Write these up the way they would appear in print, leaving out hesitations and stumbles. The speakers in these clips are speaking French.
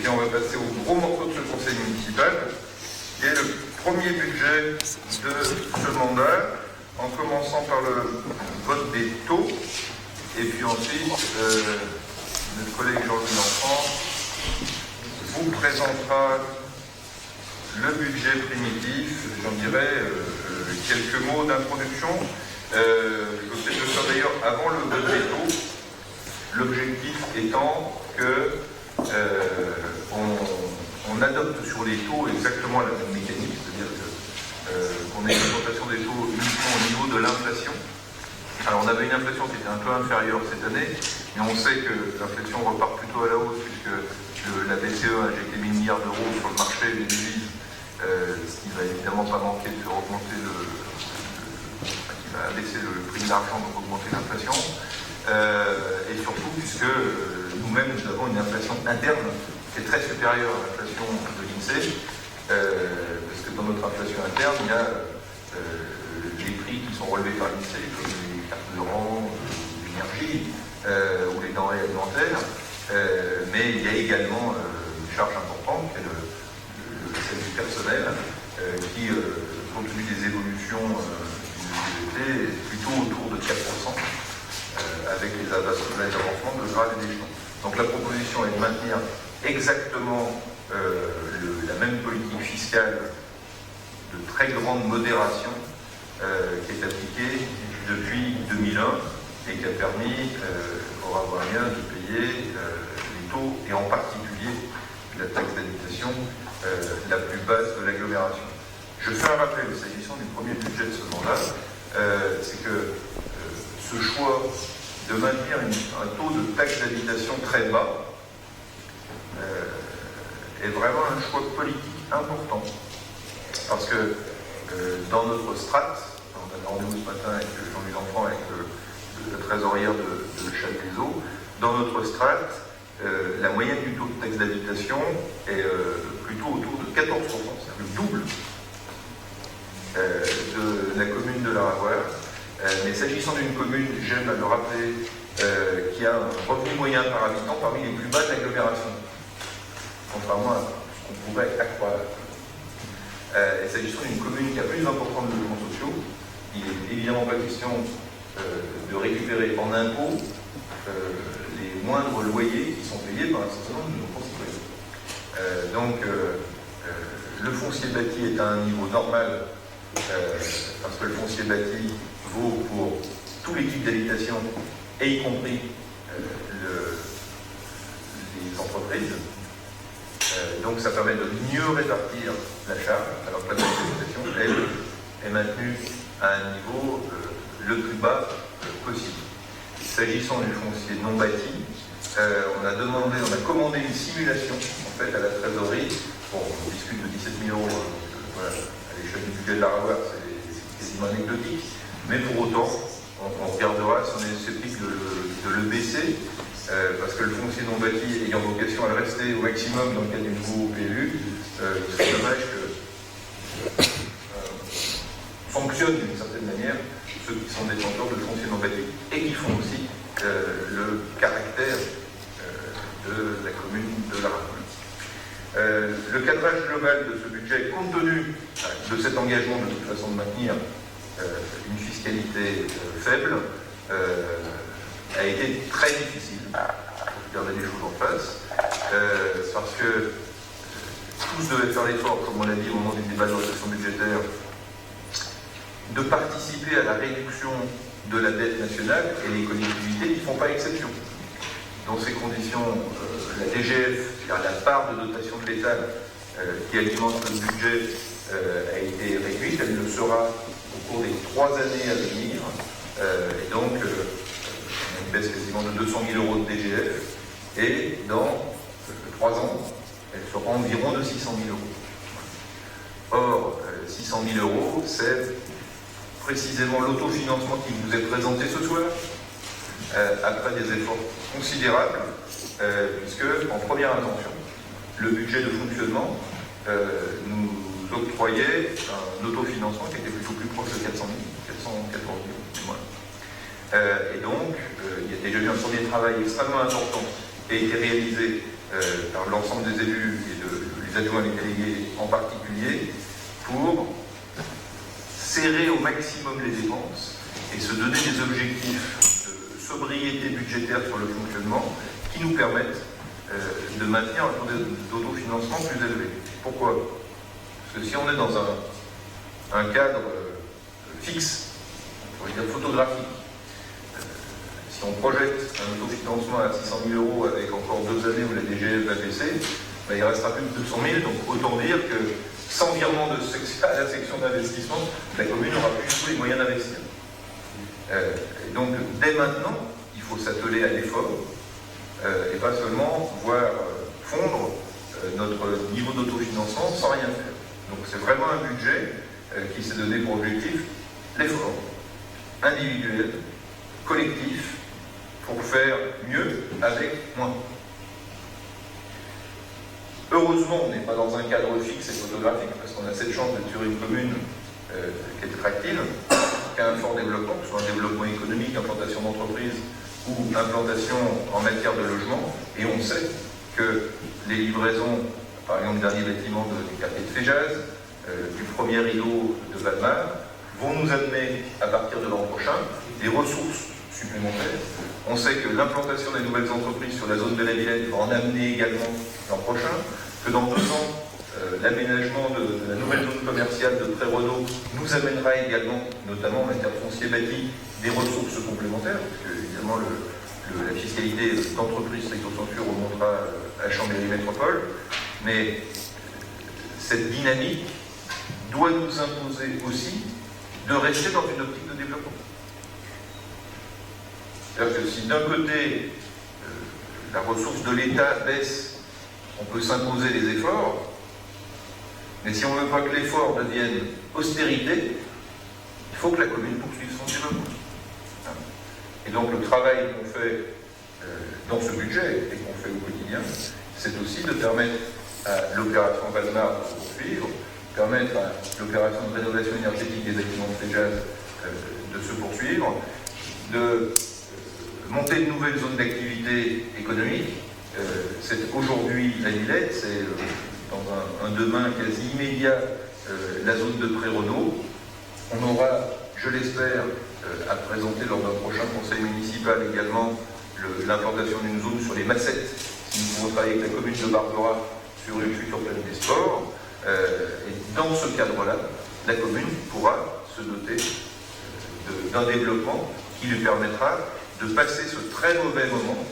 puis on va passer au gros morceau de ce conseil municipal, qui est le premier budget de ce mandat, en commençant par le vote des taux, et puis ensuite, notre collègue Jean-Louis L'Enfant vous présentera le budget primitif, j'en dirais quelques mots d'introduction. Je vais peut-être le faire d'ailleurs avant le vote des taux, l'objectif étant que on adopte sur les taux exactement la même mécanique, c'est-à-dire qu'on ait une augmentation des taux uniquement au niveau de l'inflation. Alors on avait une inflation qui était un peu inférieure cette année, mais on sait que l'inflation repart plutôt à la hausse puisque la BCE a injecté 1000 milliards d'euros sur le marché des devises, ce qui va évidemment pas manquer de faire augmenter qui va abaisser le prix de l'argent, donc augmenter l'inflation. Et surtout puisque nous-mêmes nous avons une inflation interne qui est très supérieure à l'inflation de l'INSEE, parce que dans notre inflation interne, il y a les prix qui sont relevés par l'INSEE, comme les carburants, l'énergie ou les denrées alimentaires, mais il y a également une charge importante, qui est celle du personnel, qui, compte tenu des évolutions du GDP, est plutôt autour de 4%. Avec les avancements de grade et d'échelon. Donc la proposition est de maintenir exactement la même politique fiscale de très grande modération qui est appliquée depuis 2001 et qui a permis aux Ravoiriens de payer les taux et en particulier la taxe d'habitation la plus basse de l'agglomération. Je fais un rappel, s'agissant du premier budget de ce mandat, c'est que ce choix de maintenir un taux de taxe d'habitation très bas est vraiment un choix politique important. Parce que dans notre strate, on a rendez-vous ce matin avec Jean-Louis L'Enfant, avec la trésorière de Châtelet-Eaux, dans notre strate, la moyenne du taux de taxe d'habitation est plutôt autour de 14%, c'est le double de la commune de La Ravoire. Mais s'agissant d'une commune, j'aime à le rappeler, qui a un revenu moyen par habitant parmi les plus bas de l'agglomération, contrairement à ce qu'on pourrait accroire. Et s'agissant d'une commune qui a plus d'importance de logements sociaux, il n'est évidemment pas question de récupérer en impôts les moindres loyers qui sont payés par un certain nombre de nos concitoyens. Donc, le foncier bâti est à un niveau normal, parce que le foncier bâti vaut pour tous les types d'habitation, et y compris les entreprises. Donc ça permet de mieux répartir la charge, alors que la taxe d'habitation, elle, est maintenue à un niveau le plus bas possible. S'agissant du foncier non bâti, on a commandé une simulation en fait à la trésorerie. Bon, on discute de 17 000 euros, voilà, à l'échelle du budget de la Ravoire, c'est quasiment anecdotique. Mais pour autant, on regardera si on est susceptible de le baisser, parce que le foncier non bâti ayant vocation à rester au maximum dans le cadre du nouveau PLU, il serait dommage que fonctionnent d'une certaine manière ceux qui sont détenteurs de foncier non bâti et qui font aussi le caractère de la commune de La Ravoire. Le cadrage global de ce budget, compte tenu de cet engagement de toute façon de maintenir une fiscalité faible, a été très difficile, pour regarder les choses en face, parce que tous devaient faire l'effort, comme on l'a dit au moment du débat de l'orientation budgétaire, de participer à la réduction de la dette nationale, et les collectivités n'y font pas exception. Dans ces conditions, la DGF, c'est-à-dire la part de dotation de l'État qui alimente le budget, a été réduite, elle le sera au cours des 3 années à venir, et donc on a une baisse quasiment de 200 000 euros de DGF, et dans 3 ans, elle sera environ de 600 000 euros. Or, 600 000 euros, c'est précisément l'autofinancement qui vous est présenté ce soir, après des efforts considérables, puisque, en première intention, le budget de fonctionnement nous octroyait un autofinancement qui était plutôt plus proche de 400 000, 414 000, du moins. Et donc, il y a déjà eu un premier travail extrêmement important qui a été réalisé par l'ensemble des élus et les adjoints et les délégués en particulier, pour serrer au maximum les dépenses et se donner des objectifs de sobriété budgétaire sur le fonctionnement qui nous permettent de maintenir un taux d'autofinancement plus élevé. Pourquoi? Parce que si on est dans un cadre fixe, on pourrait dire photographique, si on projette un autofinancement à 600 000 € avec encore 2 années où la DGF va baisser, ben, il restera plus de 200 000, donc autant dire que sans virement à la section d'investissement, la commune n'aura plus tous les moyens d'investir. Et donc, dès maintenant, il faut s'atteler à l'effort et pas seulement voir fondre notre niveau d'autofinancement sans rien faire. Donc, c'est vraiment un budget qui s'est donné pour objectif l'effort individuel, collectif, pour faire mieux avec moins. Heureusement, on n'est pas dans un cadre fixe et photographique, parce qu'on a cette chance d'être sur une commune qui est attractive, qui a un fort développement, que ce soit un développement économique, implantation d'entreprise ou implantation en matière de logement, et on sait que les livraisons, par exemple, le dernier bâtiment du quartier de Féjaz, du premier rideau de Valmar, vont nous amener, à partir de l'an prochain, des ressources supplémentaires. On sait que l'implantation des nouvelles entreprises sur la zone de la Villette va en amener également l'an prochain, que dans 2 ans, l'aménagement de la nouvelle zone commerciale de Pré-Renault nous amènera également, notamment en matière de foncier bâti, des ressources complémentaires, parce que évidemment la fiscalité d'entreprise stricto sensu remontera à Chambéry Métropole, mais cette dynamique doit nous imposer aussi de rester dans une optique de développement. C'est-à-dire que si d'un côté la ressource de l'État baisse, on peut s'imposer les efforts, mais si on ne veut pas que l'effort devienne austérité, il faut que la commune poursuive son développement. Et donc le travail qu'on fait dans ce budget et qu'on fait au quotidien, c'est aussi de permettre à l'opération Valmar de se poursuivre, permettre à l'opération de rénovation énergétique des bâtiments de Féjaz de se poursuivre, de monter de nouvelles zones d'activité économique. C'est aujourd'hui la Villette, c'est dans un demain quasi immédiat la zone de Pré-Renault. On aura, je l'espère, à présenter lors d'un prochain conseil municipal également l'implantation d'une zone sur les Massettes, si nous pouvons travailler avec la commune de Barbera sur une future plaine des sports. Et dans ce cadre-là, la commune pourra se doter d'un développement qui lui permettra de passer ce très mauvais moment,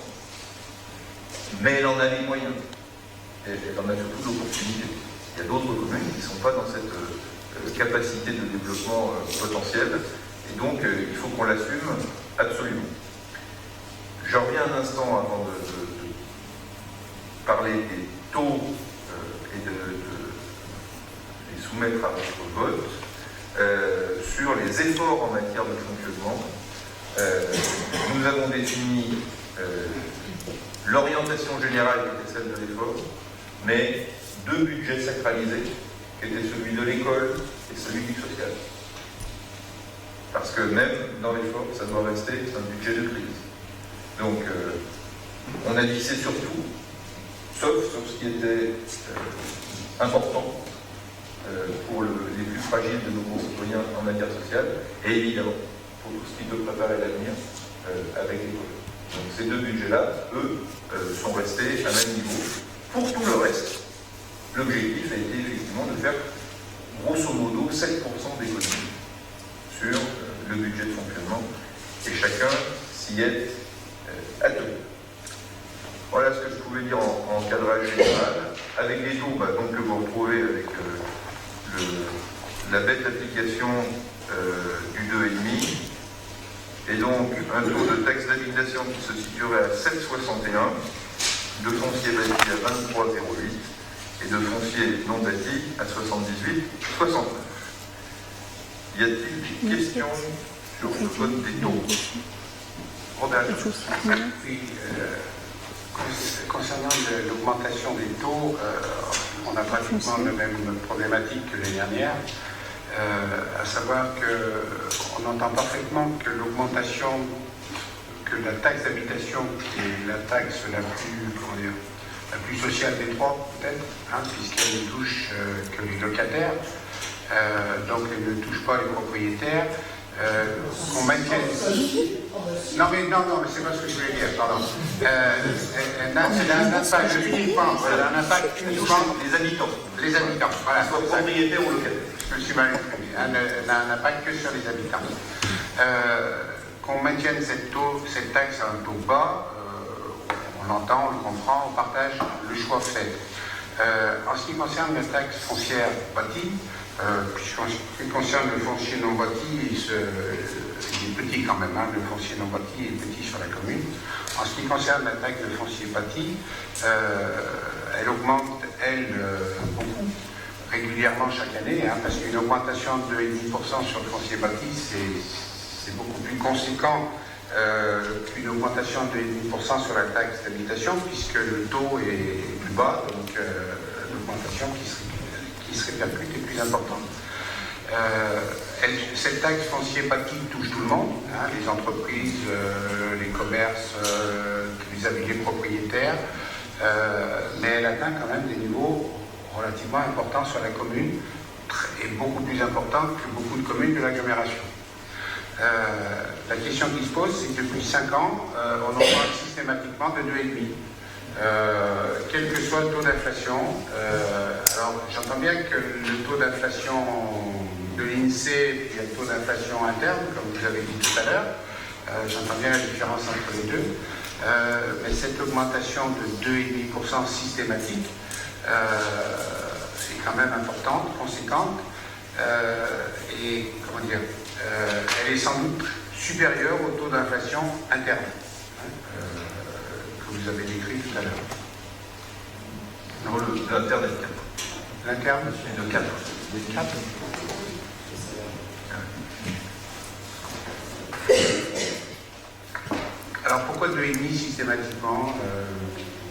mais elle en a les moyens. Et elle en a surtout l'opportunité. Il y a d'autres communes qui ne sont pas dans cette capacité de développement potentiel, et donc il faut qu'on l'assume absolument. J'en reviens un instant avant de parler des taux et de les soumettre à votre vote. Sur les efforts en matière de fonctionnement, nous avons défini l'orientation générale qui était celle de l'effort, mais 2 budgets sacralisés, qui étaient celui de l'école et celui du social. Parce que même dans l'effort, ça doit rester un budget de crise. Donc, on a lissé sur tout, sauf sur ce qui était important pour les plus fragiles de nos concitoyens en matière sociale, et évidemment, pour tout ce qui peut préparer l'avenir avec l'école. Donc ces 2 budgets-là, eux, sont restés à même niveau. Pour tout le reste, l'objectif a été effectivement de faire grosso modo 7% d'économie sur le budget de fonctionnement, et chacun s'y est attelé. Voilà ce que je pouvais dire en cadrage général. Avec les taux donc, que vous retrouvez avec la bête application du 2,5, et donc un taux de taxe d'habitation qui se situerait à 7,61, de foncier bâti à 23,08 et de foncier non bâti à 78,69. Y a-t-il des questions sur le vote des taux? Robert. Oui, concernant l'augmentation des taux, on a pratiquement la même problématique que l'année dernière, à savoir qu'on entend parfaitement que l'augmentation, que la taxe d'habitation, qui est la taxe la plus la plus sociale des trois, peut-être, hein, puisqu'elle ne touche que les locataires, donc elle ne touche pas les propriétaires. Qu'on maintienne. Non, mais c'est pas ce que je voulais dire, pardon. C'est un impact uniquement, voilà, un impact uniquement les habitants. Les habitants, voilà. Soit propriétaires ou locataires. Je me suis mal exprimé. Un impact que sur les habitants. Qu'on maintienne cette taxe à un taux bas, on l'entend, on le comprend, on partage le choix fait. En ce qui concerne la taxe foncière bâtie, puisqu'en ce qui concerne le foncier non bâti, il est petit quand même, hein, le foncier non bâti est petit sur la commune. En ce qui concerne la taxe de foncier bâti, elle augmente, beaucoup, régulièrement chaque année, hein, parce qu'une augmentation de 2,5% sur le foncier bâti, c'est beaucoup plus conséquent qu'une augmentation de 2,5% sur la taxe d'habitation, puisque le taux est plus bas, donc l'augmentation qui se répercute est plus importante. Cette taxe foncier bâti touche tout le monde, hein, les entreprises, les commerces, les habités propriétaires, mais elle atteint quand même des niveaux relativement importants sur la commune, et beaucoup plus importants que beaucoup de communes de l'agglomération. La question qui se pose, c'est que depuis 5 ans, on augmente systématiquement de 2,5%. Quel que soit le taux d'inflation, alors j'entends bien que le taux d'inflation de l'INSEE et le taux d'inflation interne, comme vous avez dit tout à l'heure, j'entends bien la différence entre les deux, mais cette augmentation de 2,5% systématique est quand même importante, conséquente, et comment dire, elle est sans doute supérieure au taux d'inflation interne. Vous avez décrit tout à l'heure. Non, l'interne est de 4. L'interne est de 4. De 4. Alors pourquoi 2,5 systématiquement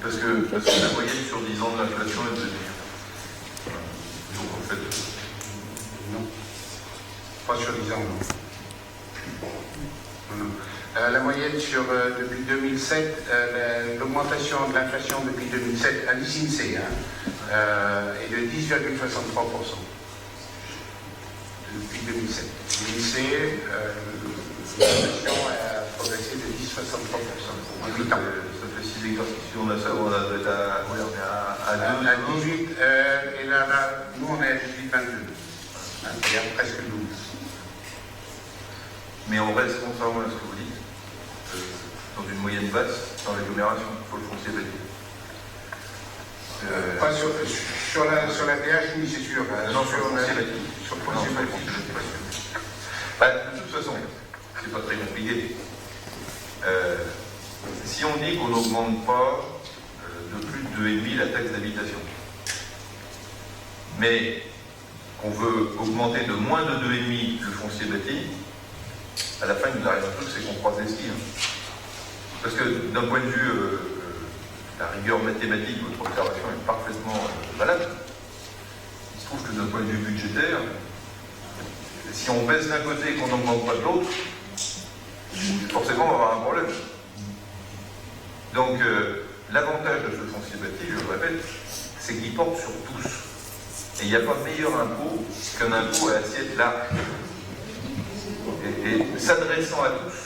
Parce que la moyenne sur 10 ans de l'inflation est de 2,5. Donc en fait. Non. Pas sur 10 ans, non. La moyenne depuis 2007, l'augmentation de l'inflation depuis 2007 à l'INSEE est de 10,63%. Depuis 2007. L'INSEE, l'inflation a progressé de 10,63% en 8 ans. Ça fait 6 exercices, si on a ça, on doit être à 18, et là, nous on est à 18,22. C'est-à-dire presque 12. Mais on reste, contrairement à ce que vous dites, dans une moyenne basse dans l'agglomération pour le foncier bâti. Pas sur la DH, oui, c'est sûr. Non, sur le foncier bâti. Sur le foncier bâti. De toute façon, c'est pas très compliqué. Si on dit qu'on n'augmente pas de plus de 2,5 la taxe d'habitation, mais qu'on veut augmenter de moins de 2,5 le foncier bâti, à la fin, il nous arrive un truc, c'est qu'on croise les skis. Parce que d'un point de vue, la rigueur mathématique, votre observation est parfaitement valable. Il se trouve que d'un point de vue budgétaire, si on baisse d'un côté et qu'on n'augmente pas de l'autre, forcément on va avoir un problème. Donc l'avantage de ce foncier bâti, je le répète, c'est qu'il porte sur tous. Et il n'y a pas meilleur impôt qu'un impôt à assiette large. Et s'adressant à tous,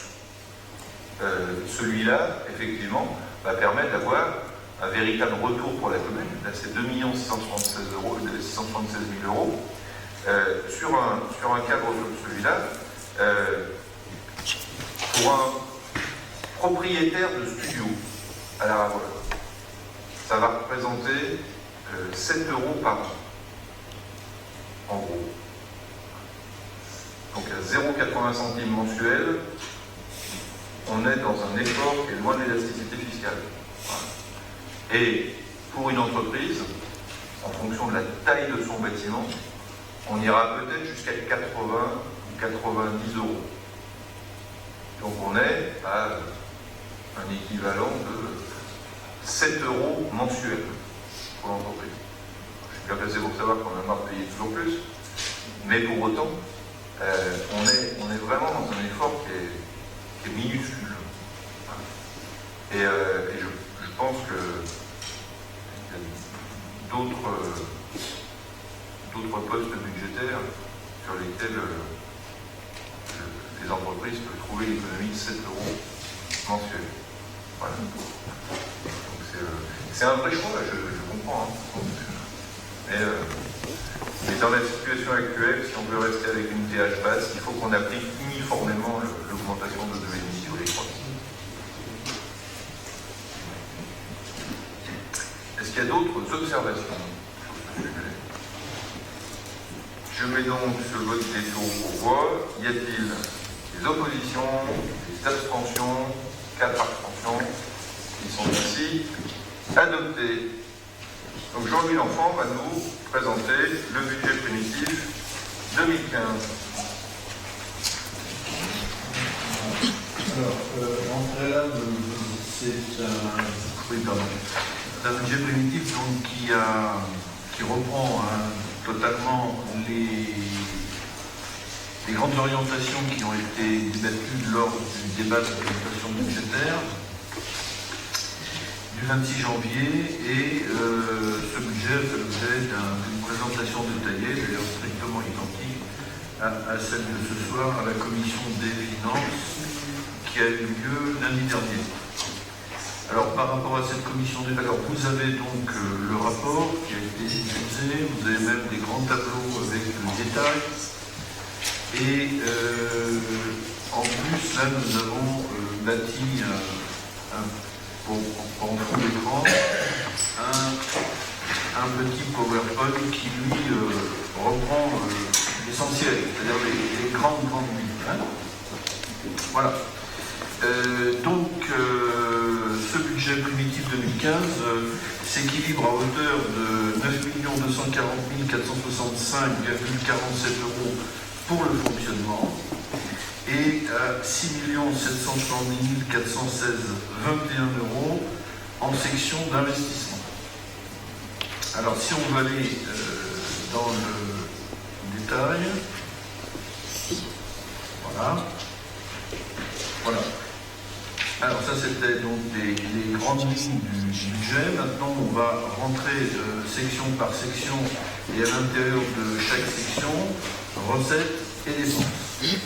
celui-là, effectivement, va permettre d'avoir un véritable retour pour la commune. Là, c'est 2 676 000 euros. Sur un cadre comme celui-là, pour un propriétaire de studio à la Ravoie, ça va représenter 7 euros par an, en gros. Donc à 0,80 centimes mensuels, on est dans un effort qui est loin de l'élasticité fiscale. Voilà. Et pour une entreprise, en fonction de la taille de son bâtiment, on ira peut-être jusqu'à 80 ou 90 euros. Donc on est à un équivalent de 7 euros mensuels pour l'entreprise. Je suis bien placé pour savoir qu'on a marre de payer toujours plus, mais pour autant, on est vraiment dans un effort qui est minuscule. Et je pense que d'autres postes budgétaires sur lesquels les entreprises peuvent trouver l'économie de 7 euros mensuels. Voilà. Donc c'est un vrai choix, je comprends. Mais dans la situation actuelle, si on veut rester avec une TH basse, il faut qu'on applique uniformément l'augmentation de 2,5 sur les 3. Est-ce qu'il y a d'autres observations sur ce sujet? Je mets donc ce vote des taux aux voix. Y a-t-il des oppositions, des abstentions? 4 abstentions qui sont ici adoptées. Donc Jean-Louis L'Enfant va nous présenter le budget primitif 2015. Alors, en préalable, c'est un budget primitif donc, qui reprend totalement les grandes orientations qui ont été débattues lors du débat de l'orientation budgétaire du 26 janvier et ce budget fait l'objet d'une présentation détaillée, d'ailleurs strictement identique à celle de ce soir à la commission des finances qui a eu lieu lundi dernier. Alors par rapport à cette commission des finances, vous avez donc le rapport qui a été diffusé, vous avez même des grands tableaux avec le détail et en plus là nous avons bâti en fond d'écran un petit PowerPoint qui lui reprend l'essentiel, c'est-à-dire les grandes lignes. Hein. Voilà. Donc ce budget primitif 2015 s'équilibre à hauteur de 9 240 465,47 € pour le fonctionnement et à 6 730 416,21 € en section d'investissement. Alors si on veut aller dans le détail, voilà. Alors ça c'était donc les grandes lignes du budget. Maintenant on va rentrer section par section et à l'intérieur de chaque section, recettes et dépenses.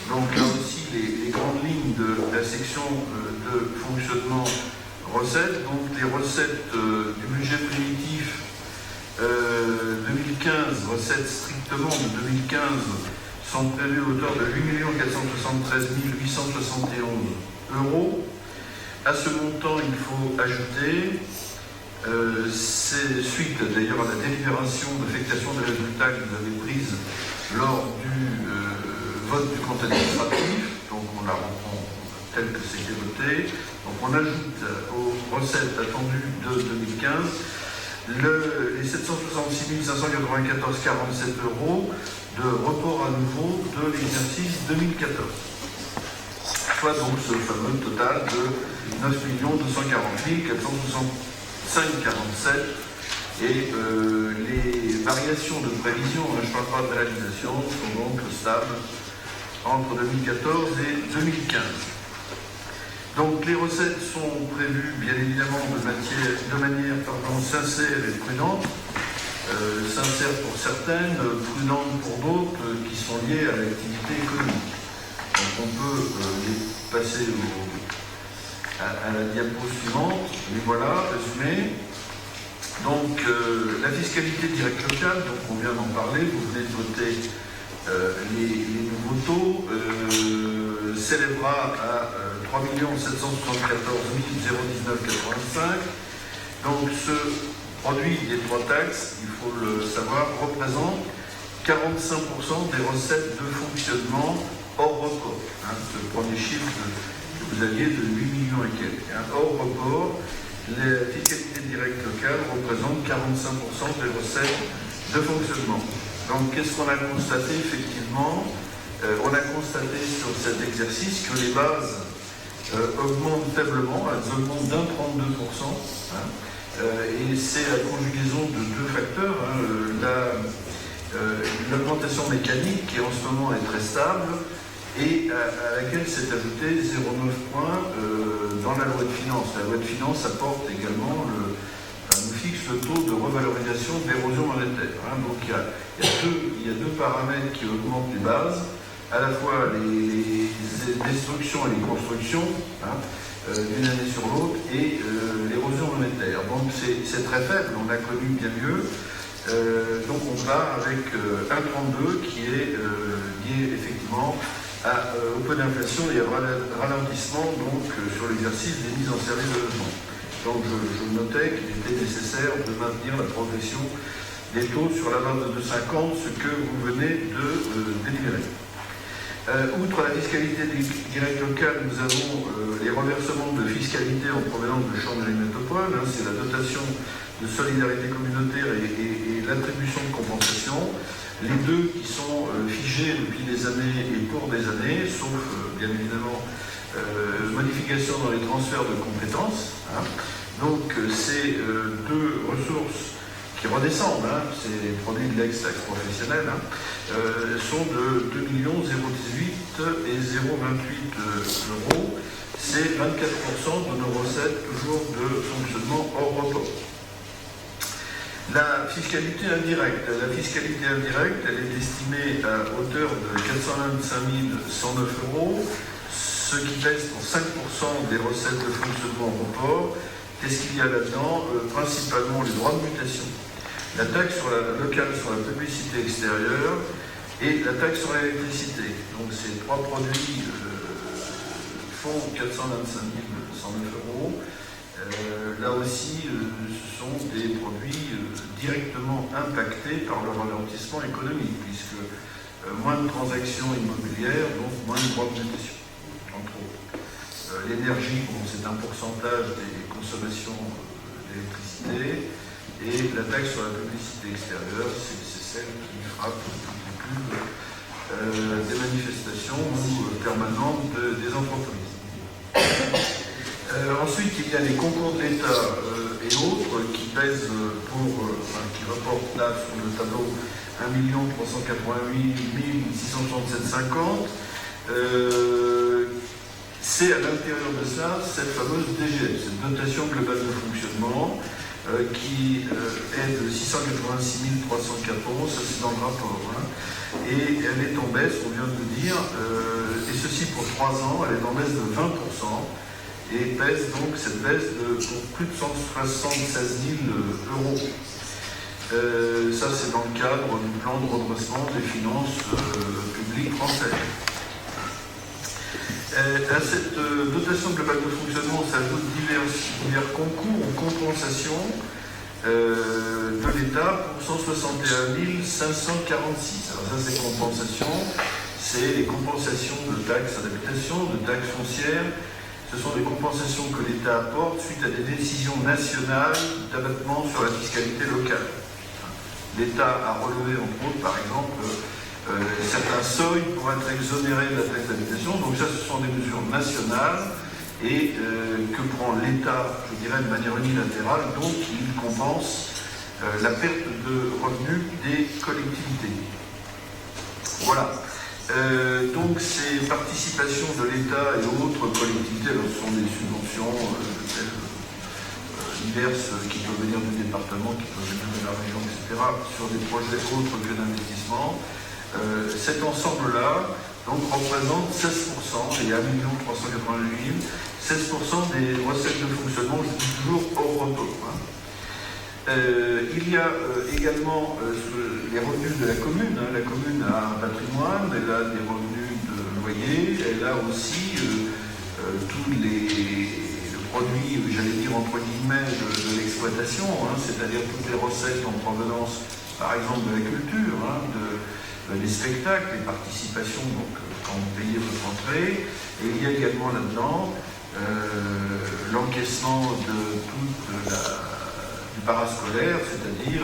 Donc là aussi les grandes lignes de la section de fonctionnement recettes. Donc les recettes du budget primitif 2015, recettes strictement de 2015 sont prévues à hauteur de 8 473 871 €. À ce montant, il faut ajouter, c'est suite d'ailleurs à la délibération d'affectation des résultats que vous avez prise lors du vote du compte administratif, donc on la reprend tel que c'était voté. Donc on ajoute aux recettes attendues de 2015 les 766 594,47 € de report à nouveau de l'exercice 2014. Soit donc ce fameux total de 9 240 465,47 €. Et les variations de prévision, je ne parle pas de réalisation, sont donc stables entre 2014 et 2015. Donc les recettes sont prévues bien évidemment de manière sincère et prudente. Sincère pour certaines, prudente pour d'autres, qui sont liées à l'activité économique. Donc on peut les passer à la diapo suivante, mais voilà, résumé. Donc la fiscalité directe locale, donc on vient d'en parler, vous venez de voter les nouveaux taux, s'élèvera à 3 774 019,85. Donc ce produit des 3 taxes, il faut le savoir, représente 45% des recettes de fonctionnement hors report. Ce premier chiffre que vous aviez de 8 millions et quelques. Hors report, la fiscalité directe locale représente 45% des recettes de fonctionnement. Donc qu'est-ce qu'on a constaté effectivement? On a constaté sur cet exercice que les bases augmentent faiblement, elles augmentent d'un 32%. Et c'est la conjugaison de 2 facteurs. L'augmentation mécanique qui en ce moment est très stable et à laquelle s'est ajouté 0,9 points dans la loi de finances. La loi de finances apporte également, nous fixe le taux de revalorisation de l'érosion monétaire. Donc il y a deux paramètres qui augmentent les bases, à la fois les destructions et les constructions, d'une année sur l'autre, et l'érosion monétaire. Donc c'est très faible, on a connu bien mieux. Donc on va avec 1,32 qui est lié effectivement au peu d'inflation et au ralentissement donc, sur l'exercice des mises en service de logement. Donc je notais qu'il était nécessaire de maintenir la progression des taux sur la base de 2,50, ce que vous venez de délibérer. Outre la fiscalité directe locale, nous avons les reversements de fiscalité en provenance de Champs de métropole, c'est la dotation de solidarité communautaire et l'attribution de compensation. Les deux qui sont figés depuis des années et pour des années, sauf bien évidemment modification dans les transferts de compétences. Donc ces deux ressources qui redescendent, c'est les produits de l'ex-taxe professionnelle, sont de 2 018 et 0,28 euros. C'est 24% de nos recettes, toujours de fonctionnement hors report. La fiscalité indirecte. La fiscalité indirecte, elle est estimée à hauteur de 425 109 euros, ce qui pèse pour 5% des recettes de fonctionnement hors report. Qu'est-ce qu'il y a là-dedans? Principalement les droits de mutation, la taxe locale sur la publicité extérieure et la taxe sur l'électricité. Donc ces trois produits font 425 109 euros. Là aussi, ce sont des produits directement impactés par le ralentissement économique, puisque moins de transactions immobilières, donc moins de droits de mutation, entre autres. L'énergie, c'est un pourcentage des consommations d'électricité, et la taxe sur la publicité extérieure, c'est celle qui frappe les pubs des manifestations ou permanentes des entreprises. Ensuite, il y a les concours de l'État et autres qui pèsent qui rapportent là sur le tableau 1 388 667,50. C'est à l'intérieur de ça cette fameuse DGF, cette dotation globale de fonctionnement, qui est de 686 304 euros, ça c'est dans le rapport. Et elle est en baisse, on vient de le dire, et ceci pour 3 ans, elle est en baisse de 20%. Et pèse donc cette baisse pour plus de 176 000 euros. Ça, c'est dans le cadre du plan de redressement des finances publiques françaises. À cette dotation globale de fonctionnement s'ajoutent divers concours ou compensations de l'État pour 161 546. Alors ça, c'est compensations, c'est les compensations de taxes d'habitation, de taxes foncières. Ce sont des compensations que l'État apporte suite à des décisions nationales d'abattement sur la fiscalité locale. L'État a relevé, entre autres, par exemple, certains seuils pour être exonérés de la taxe d'habitation. Donc ça, ce sont des mesures nationales et que prend l'État, je dirais, de manière unilatérale. Donc il compense la perte de revenus des collectivités. Voilà. Donc ces participations de l'État et autres collectivités, ce sont des subventions diverses qui peuvent venir du département, qui peuvent venir de la région, etc., sur des projets autres que d'investissement. Cet ensemble-là donc, représente 16%, et 1 388 000, 16% des recettes de fonctionnement, je dis toujours hors report. Il y a également les revenus de la commune. La commune a un patrimoine, elle a des revenus de loyer, elle a aussi tous les produits, j'allais dire entre guillemets, de l'exploitation, c'est-à-dire toutes les recettes en provenance, par exemple, de la culture, des spectacles, les participations, donc quand vous payez votre entrée. Et il y a également là-dedans l'encaissement de toute du parascolaire, c'est-à-dire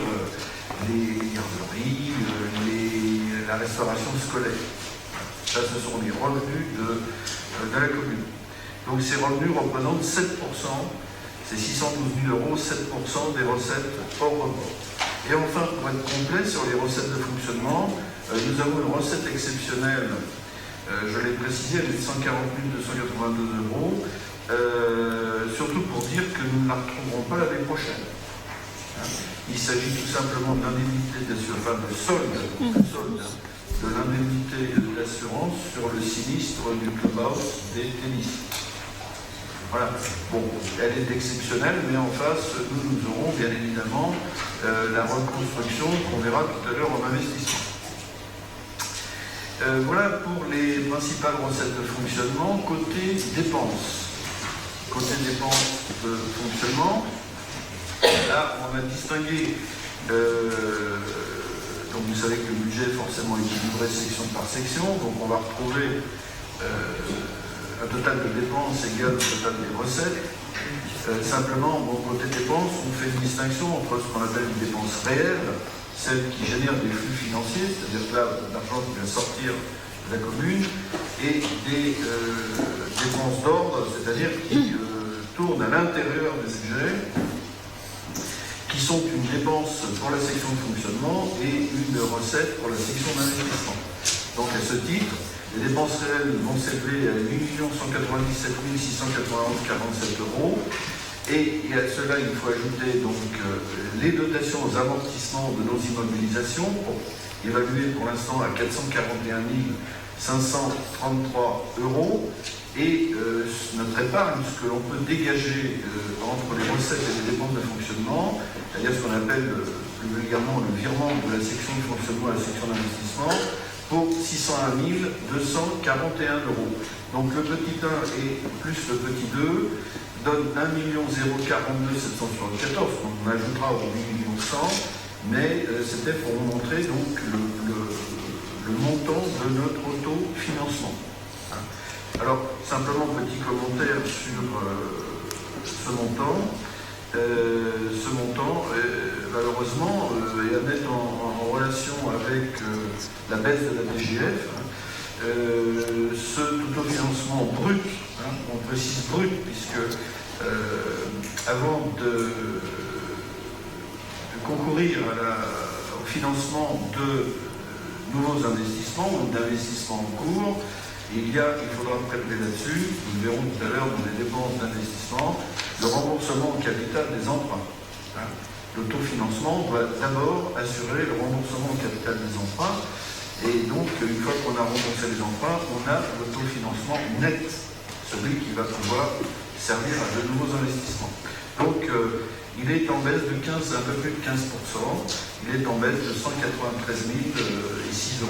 les garderies, la restauration scolaire. Ça, ce sont les revenus de la commune. Donc ces revenus représentent 7%, c'est 612 000 euros, 7% des recettes hors report. Et enfin, pour être complet sur les recettes de fonctionnement, nous avons une recette exceptionnelle, je l'ai précisé, elle est de 140 282 euros, surtout pour dire que nous ne la retrouverons pas l'année prochaine. Il s'agit tout simplement d'indemnité d'assurance, de solde de l'indemnité d'assurance sur le sinistre du clubhouse des tennis. Voilà. Bon, elle est exceptionnelle, mais en face, nous aurons bien évidemment la reconstruction qu'on verra tout à l'heure en investissement. Voilà pour les principales recettes de fonctionnement. Côté dépenses. Côté dépenses de fonctionnement, là, on a distingué, donc vous savez que le budget est forcément équilibré section par section, donc on va retrouver un total de dépenses égal au total des recettes. Simplement, bon, côté dépenses, on fait une distinction entre ce qu'on appelle une dépense réelle, celle qui génère des flux financiers, c'est-à-dire que là, l'argent qui vient sortir de la commune, et des dépenses d'ordre, c'est-à-dire qui tournent à l'intérieur du budget, qui sont une dépense pour la section de fonctionnement et une recette pour la section d'investissement. Donc à ce titre, les dépenses réelles vont s'élever à 8 197 691,47 €. Et à cela, il faut ajouter donc les dotations aux amortissements de nos immobilisations, évaluées pour l'instant à 441 533 €. Et notre épargne, ce que l'on peut dégager entre les recettes et les dépenses de fonctionnement, c'est-à-dire ce qu'on appelle plus vulgairement le virement de la section de fonctionnement à la section d'investissement, pour 601 241 €. Donc le petit 1 et plus le petit 2 donne 1 042 774, on ajoutera au 8 100 000, mais c'était pour vous montrer donc le montant de notre autofinancement. Alors, simplement, petit commentaire sur ce montant. Malheureusement, est à mettre en relation avec la baisse de la DGF. Ce autofinancement brut, on précise brut, puisque avant de concourir au financement de nouveaux investissements ou d'investissements en cours, il faudra prélever là-dessus, nous verrons tout à l'heure dans les dépenses d'investissement, le remboursement au capital des emprunts. L'autofinancement doit d'abord assurer le remboursement au capital des emprunts, et donc une fois qu'on a remboursé les emprunts, on a l'autofinancement net, celui qui va pouvoir servir à de nouveaux investissements. Donc il est en baisse de un peu plus de 15%, il est en baisse de 193 006 €.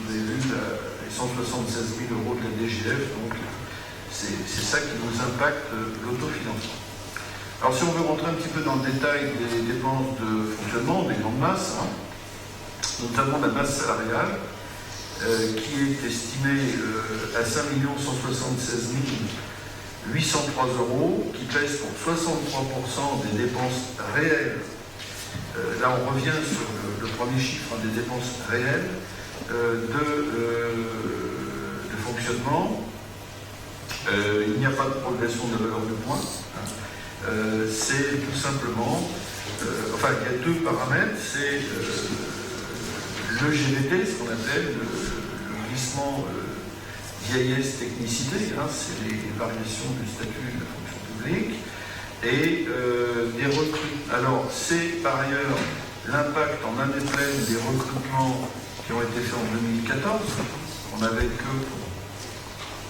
Vous avez vu les 176 000 € de la DGF, donc c'est ça qui nous impacte l'autofinancement. Alors si on veut rentrer un petit peu dans le détail des dépenses de fonctionnement, des grandes masses, notamment la masse salariale, qui est estimée à 5 176 803 €, qui pèse pour 63% des dépenses réelles. Là on revient sur le premier chiffre des dépenses réelles de fonctionnement. Il n'y a pas de progression de la valeur du point. C'est tout simplement, il y a deux paramètres, c'est le GVT, ce qu'on appelle le glissement vieillesse technicité, c'est les variations du statut de la fonction publique, et des recrutements. Alors c'est par ailleurs l'impact en année pleine des recrutements qui ont été faits en 2014, on n'avait que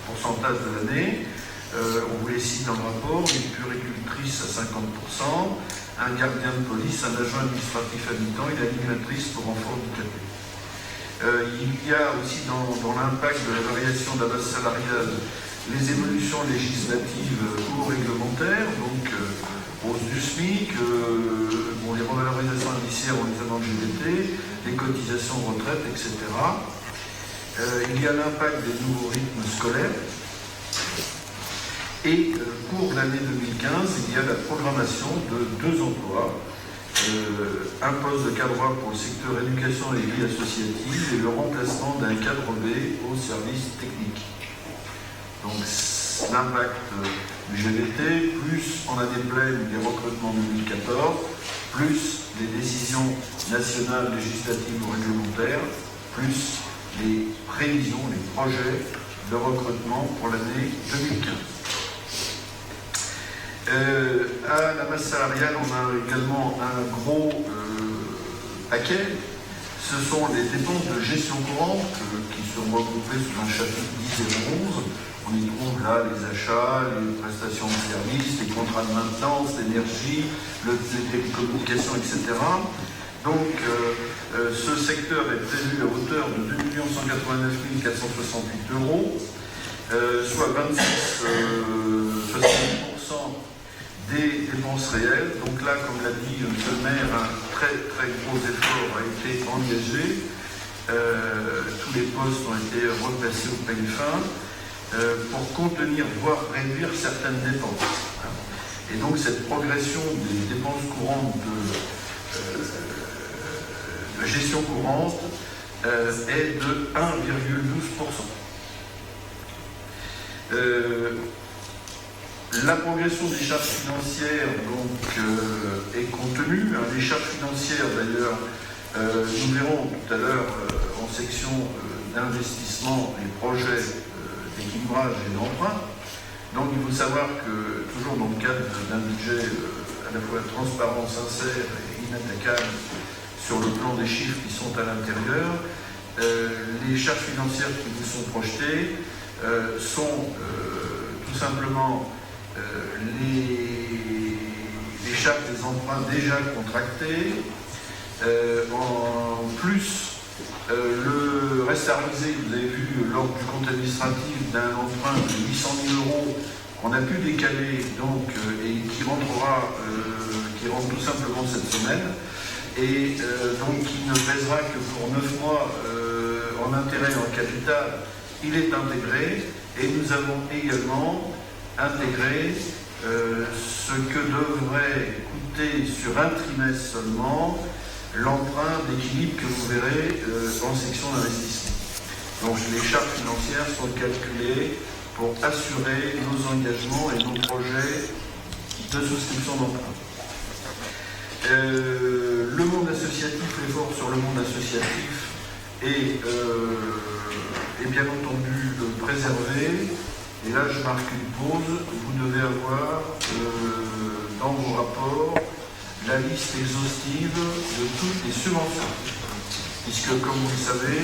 pourcentage de l'année. On vous les cite dans le rapport: une puéricultrice à 50%, un gardien de police, un agent administratif habitant et l'animatrice pour enfants handicapés. Il y a aussi dans l'impact de la variation de la base salariale les évolutions législatives ou réglementaires, donc hausse du SMIC, les revalorisations indiciaires en les amendes GVT, les cotisations retraite, etc. Il y a l'impact des nouveaux rythmes scolaires. Et pour l'année 2015, il y a la programmation de 2 emplois, un poste de cadre pour le secteur éducation et vie associative et le remplacement d'un cadre B au service technique. Donc l'impact du GVT, plus en année pleine des recrutements 2014, plus les décisions nationales, législatives ou réglementaires, plus les prévisions, les projets de recrutement pour l'année 2015. À la masse salariale, on a également un gros paquet. Ce sont les dépenses de gestion courante qui sont regroupées sous un chapitre 10 et 11. On y trouve là les achats, les prestations de services, les contrats de maintenance, l'énergie, les télécommunications, etc. Donc, ce secteur est prévu à hauteur de 2 189 468 €, soit 26,70% des dépenses réelles. Donc là, comme l'a dit M. le maire, un très très gros effort a été engagé. Tous les postes ont été replacés au peigne fin pour contenir, voire réduire certaines dépenses. Et donc cette progression des dépenses courantes de gestion courante est de 1,12%. La progression des charges financières donc, est contenue. Les charges financières, d'ailleurs, nous verrons tout à l'heure en section d'investissement et projets d'équilibrage et d'emprunt. Donc il faut savoir que, toujours dans le cadre d'un budget à la fois transparent, sincère et inattaquable sur le plan des chiffres qui sont à l'intérieur, les charges financières qui vous sont projetées sont tout simplement les charges des emprunts déjà contractés, en plus le reste à réaliser, vous avez vu lors du compte administratif d'un emprunt de 800 000 € qu'on a pu décaler donc, et qui rentre tout simplement cette semaine, et donc qui ne pèsera que pour 9 mois en intérêt et en capital. Il est intégré, et nous avons également intégré ce que devrait coûter sur un trimestre seulement l'emprunt d'équilibre que vous verrez en section d'investissement. Donc les charges financières sont calculées pour assurer nos engagements et nos projets de souscription d'emprunt. Le monde associatif, l'effort sur le monde associatif est bien entendu préservé. Et là, je marque une pause. Vous devez avoir dans vos rapports la liste exhaustive de toutes les subventions. Puisque, comme vous le savez,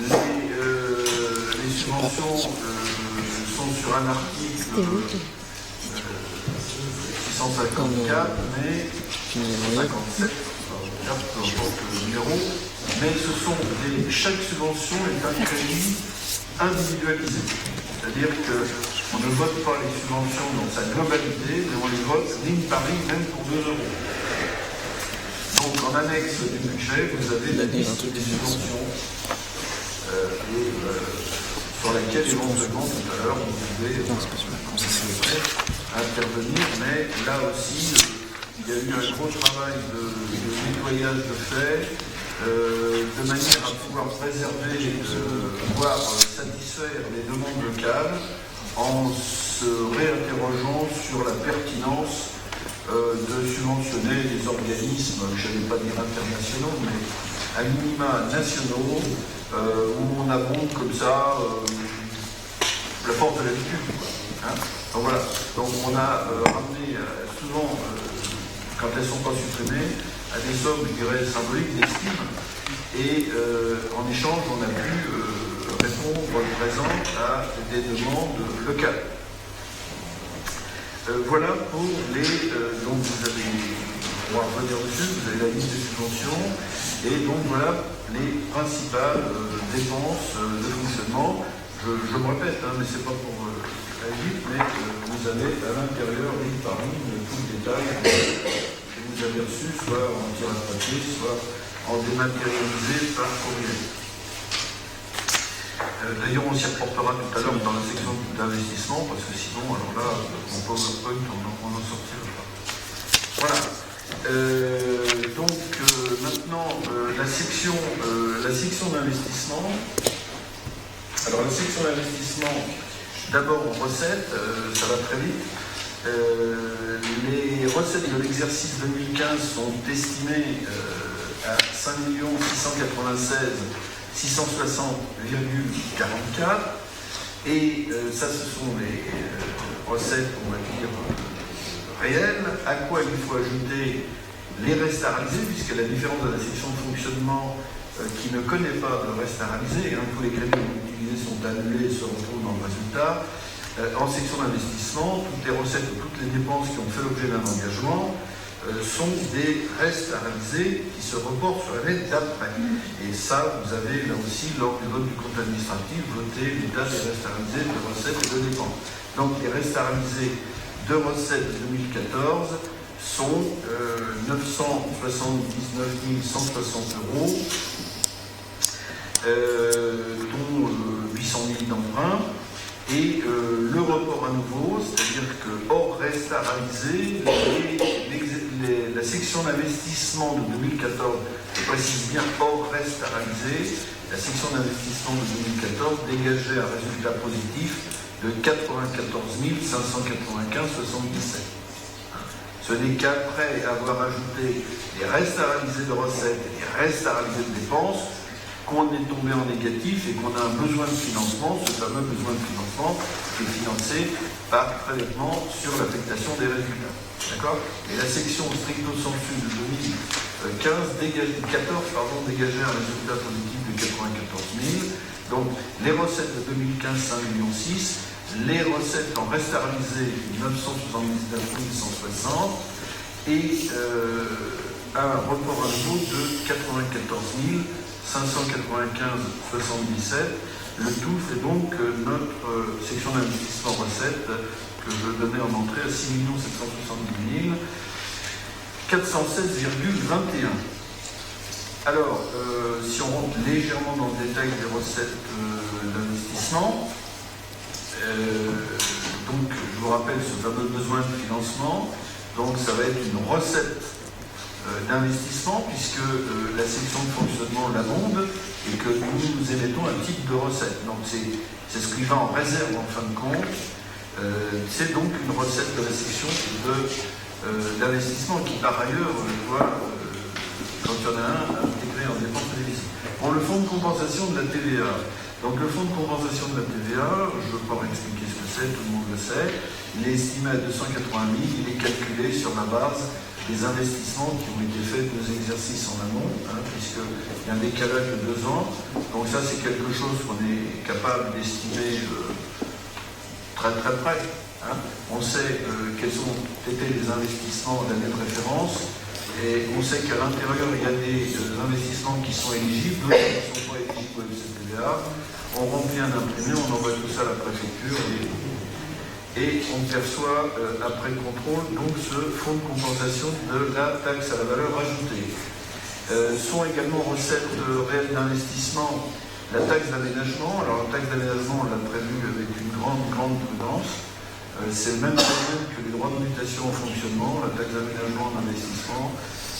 les subventions sont sur un article 654, mais 657, peu importe le numéro, mais chaque subvention est un crédit individualisé. C'est-à-dire qu'on ne vote pas les subventions dans sa globalité, mais on les vote ligne par ligne, même pour 2 €. Donc en annexe du budget, vous avez la liste des subventions sur laquelle éventuellement tout à l'heure vous pouvez intervenir, mais là aussi il y a eu un gros travail de nettoyage de fait, de manière à pouvoir préserver, voire satisfaire les demandes locales en se réinterrogeant sur la pertinence de subventionner des organismes, je n'allais pas dire internationaux, mais à minima nationaux, où on abonde comme ça la force de l'habitude. Donc voilà, donc on a ramené souvent, quand elles ne sont pas supprimées, à des sommes, je dirais, symboliques d'estime, et en échange, on a pu répondre présent à des demandes locales. Voilà pour les... donc vous allez pouvoir revenir dessus, vous avez la liste des subventions, et donc voilà les principales dépenses de fonctionnement. Je me répète, mais c'est pas pour aller vite, mais vous avez à l'intérieur, ligne par ligne, tout le détail que vous avez reçu, soit en tirage papier, soit en dématérialisé par courrier. D'ailleurs, on s'y reportera tout à l'heure dans la section d'investissement, parce que sinon, alors là, mon PowerPoint, on n'en sortira pas. Voilà. Donc, maintenant, la section d'investissement. Alors, la section d'investissement, d'abord en recettes, ça va très vite. Les recettes de l'exercice 2015 sont estimées à 5 696 660,44, et ça, ce sont les recettes, on va dire, réel, à quoi il faut ajouter les restes à réaliser, puisque la différence de la section de fonctionnement qui ne connaît pas de restes à réaliser, tous les crédits utilisés sont annulés et se retrouvent dans le résultat. En section d'investissement, toutes les recettes ou toutes les dépenses qui ont fait l'objet d'un engagement sont des restes à réaliser qui se reportent sur l'année d'après. Et ça, vous avez là aussi, lors du vote du compte administratif, voté l'état des restes à réaliser de recettes et de dépenses. Donc les restes à réaliser de recettes 2014 sont 979 160 euros, dont 800 000 d'emprunt. Et le report à nouveau, c'est-à-dire que hors reste à réaliser, la section d'investissement de 2014, je précise bien hors reste à réaliser, la section d'investissement de 2014 dégageait un résultat positif de 94 595,77. Ce n'est qu'après avoir ajouté les restes à réaliser de recettes et les restes à réaliser de dépenses qu'on est tombé en négatif et qu'on a un besoin de financement, ce fameux besoin de financement qui est financé par prélèvement sur l'affectation des résultats. D'accord ? Et la section stricto sensu de 2014 dégageait un résultat positif de 94 000. Donc les recettes de 2015, 5,6 millions, les recettes en reste à réaliser 979 160 et un report à nouveau de 94 595,77. Le tout fait donc notre section d'investissement recettes que je donnais en entrée à 6 770 416,21. Alors, si on rentre légèrement dans le détail des recettes d'investissement, donc je vous rappelle ce fameux besoin de financement, donc ça va être une recette d'investissement puisque la section de fonctionnement l'abonde et que nous émettons un type de recette. Donc c'est ce qui va en réserve en fin de compte. C'est donc une recette de la section d'investissement qui par ailleurs doit, quand il y en a un, intégrer en dépenses télévisives. Pour le fonds de compensation de la TVA. Donc le fonds de compensation de la TVA, je ne veux pas expliquer ce que c'est, tout le monde le sait. Il est estimé à 280 000, il est calculé sur la base des investissements qui ont été faits 2 exercices en amont, puisqu'il y a un décalage de 2 ans. Donc ça, c'est quelque chose qu'on est capable d'estimer très très près. On sait quels ont été les investissements d'année de référence, et on sait qu'à l'intérieur, il y a des investissements qui sont éligibles, d'autres qui ne sont pas éligibles au FCTVA. On remplit un imprimé, on envoie tout ça à la préfecture, et on perçoit, après contrôle, donc ce fonds de compensation de la taxe à la valeur ajoutée. Sont également recettes réelles d'investissement, la taxe d'aménagement. Alors la taxe d'aménagement, on l'a prévu avec une grande prudence. C'est le même problème que les droits de mutation au fonctionnement. La taxe d'aménagement d'investissement,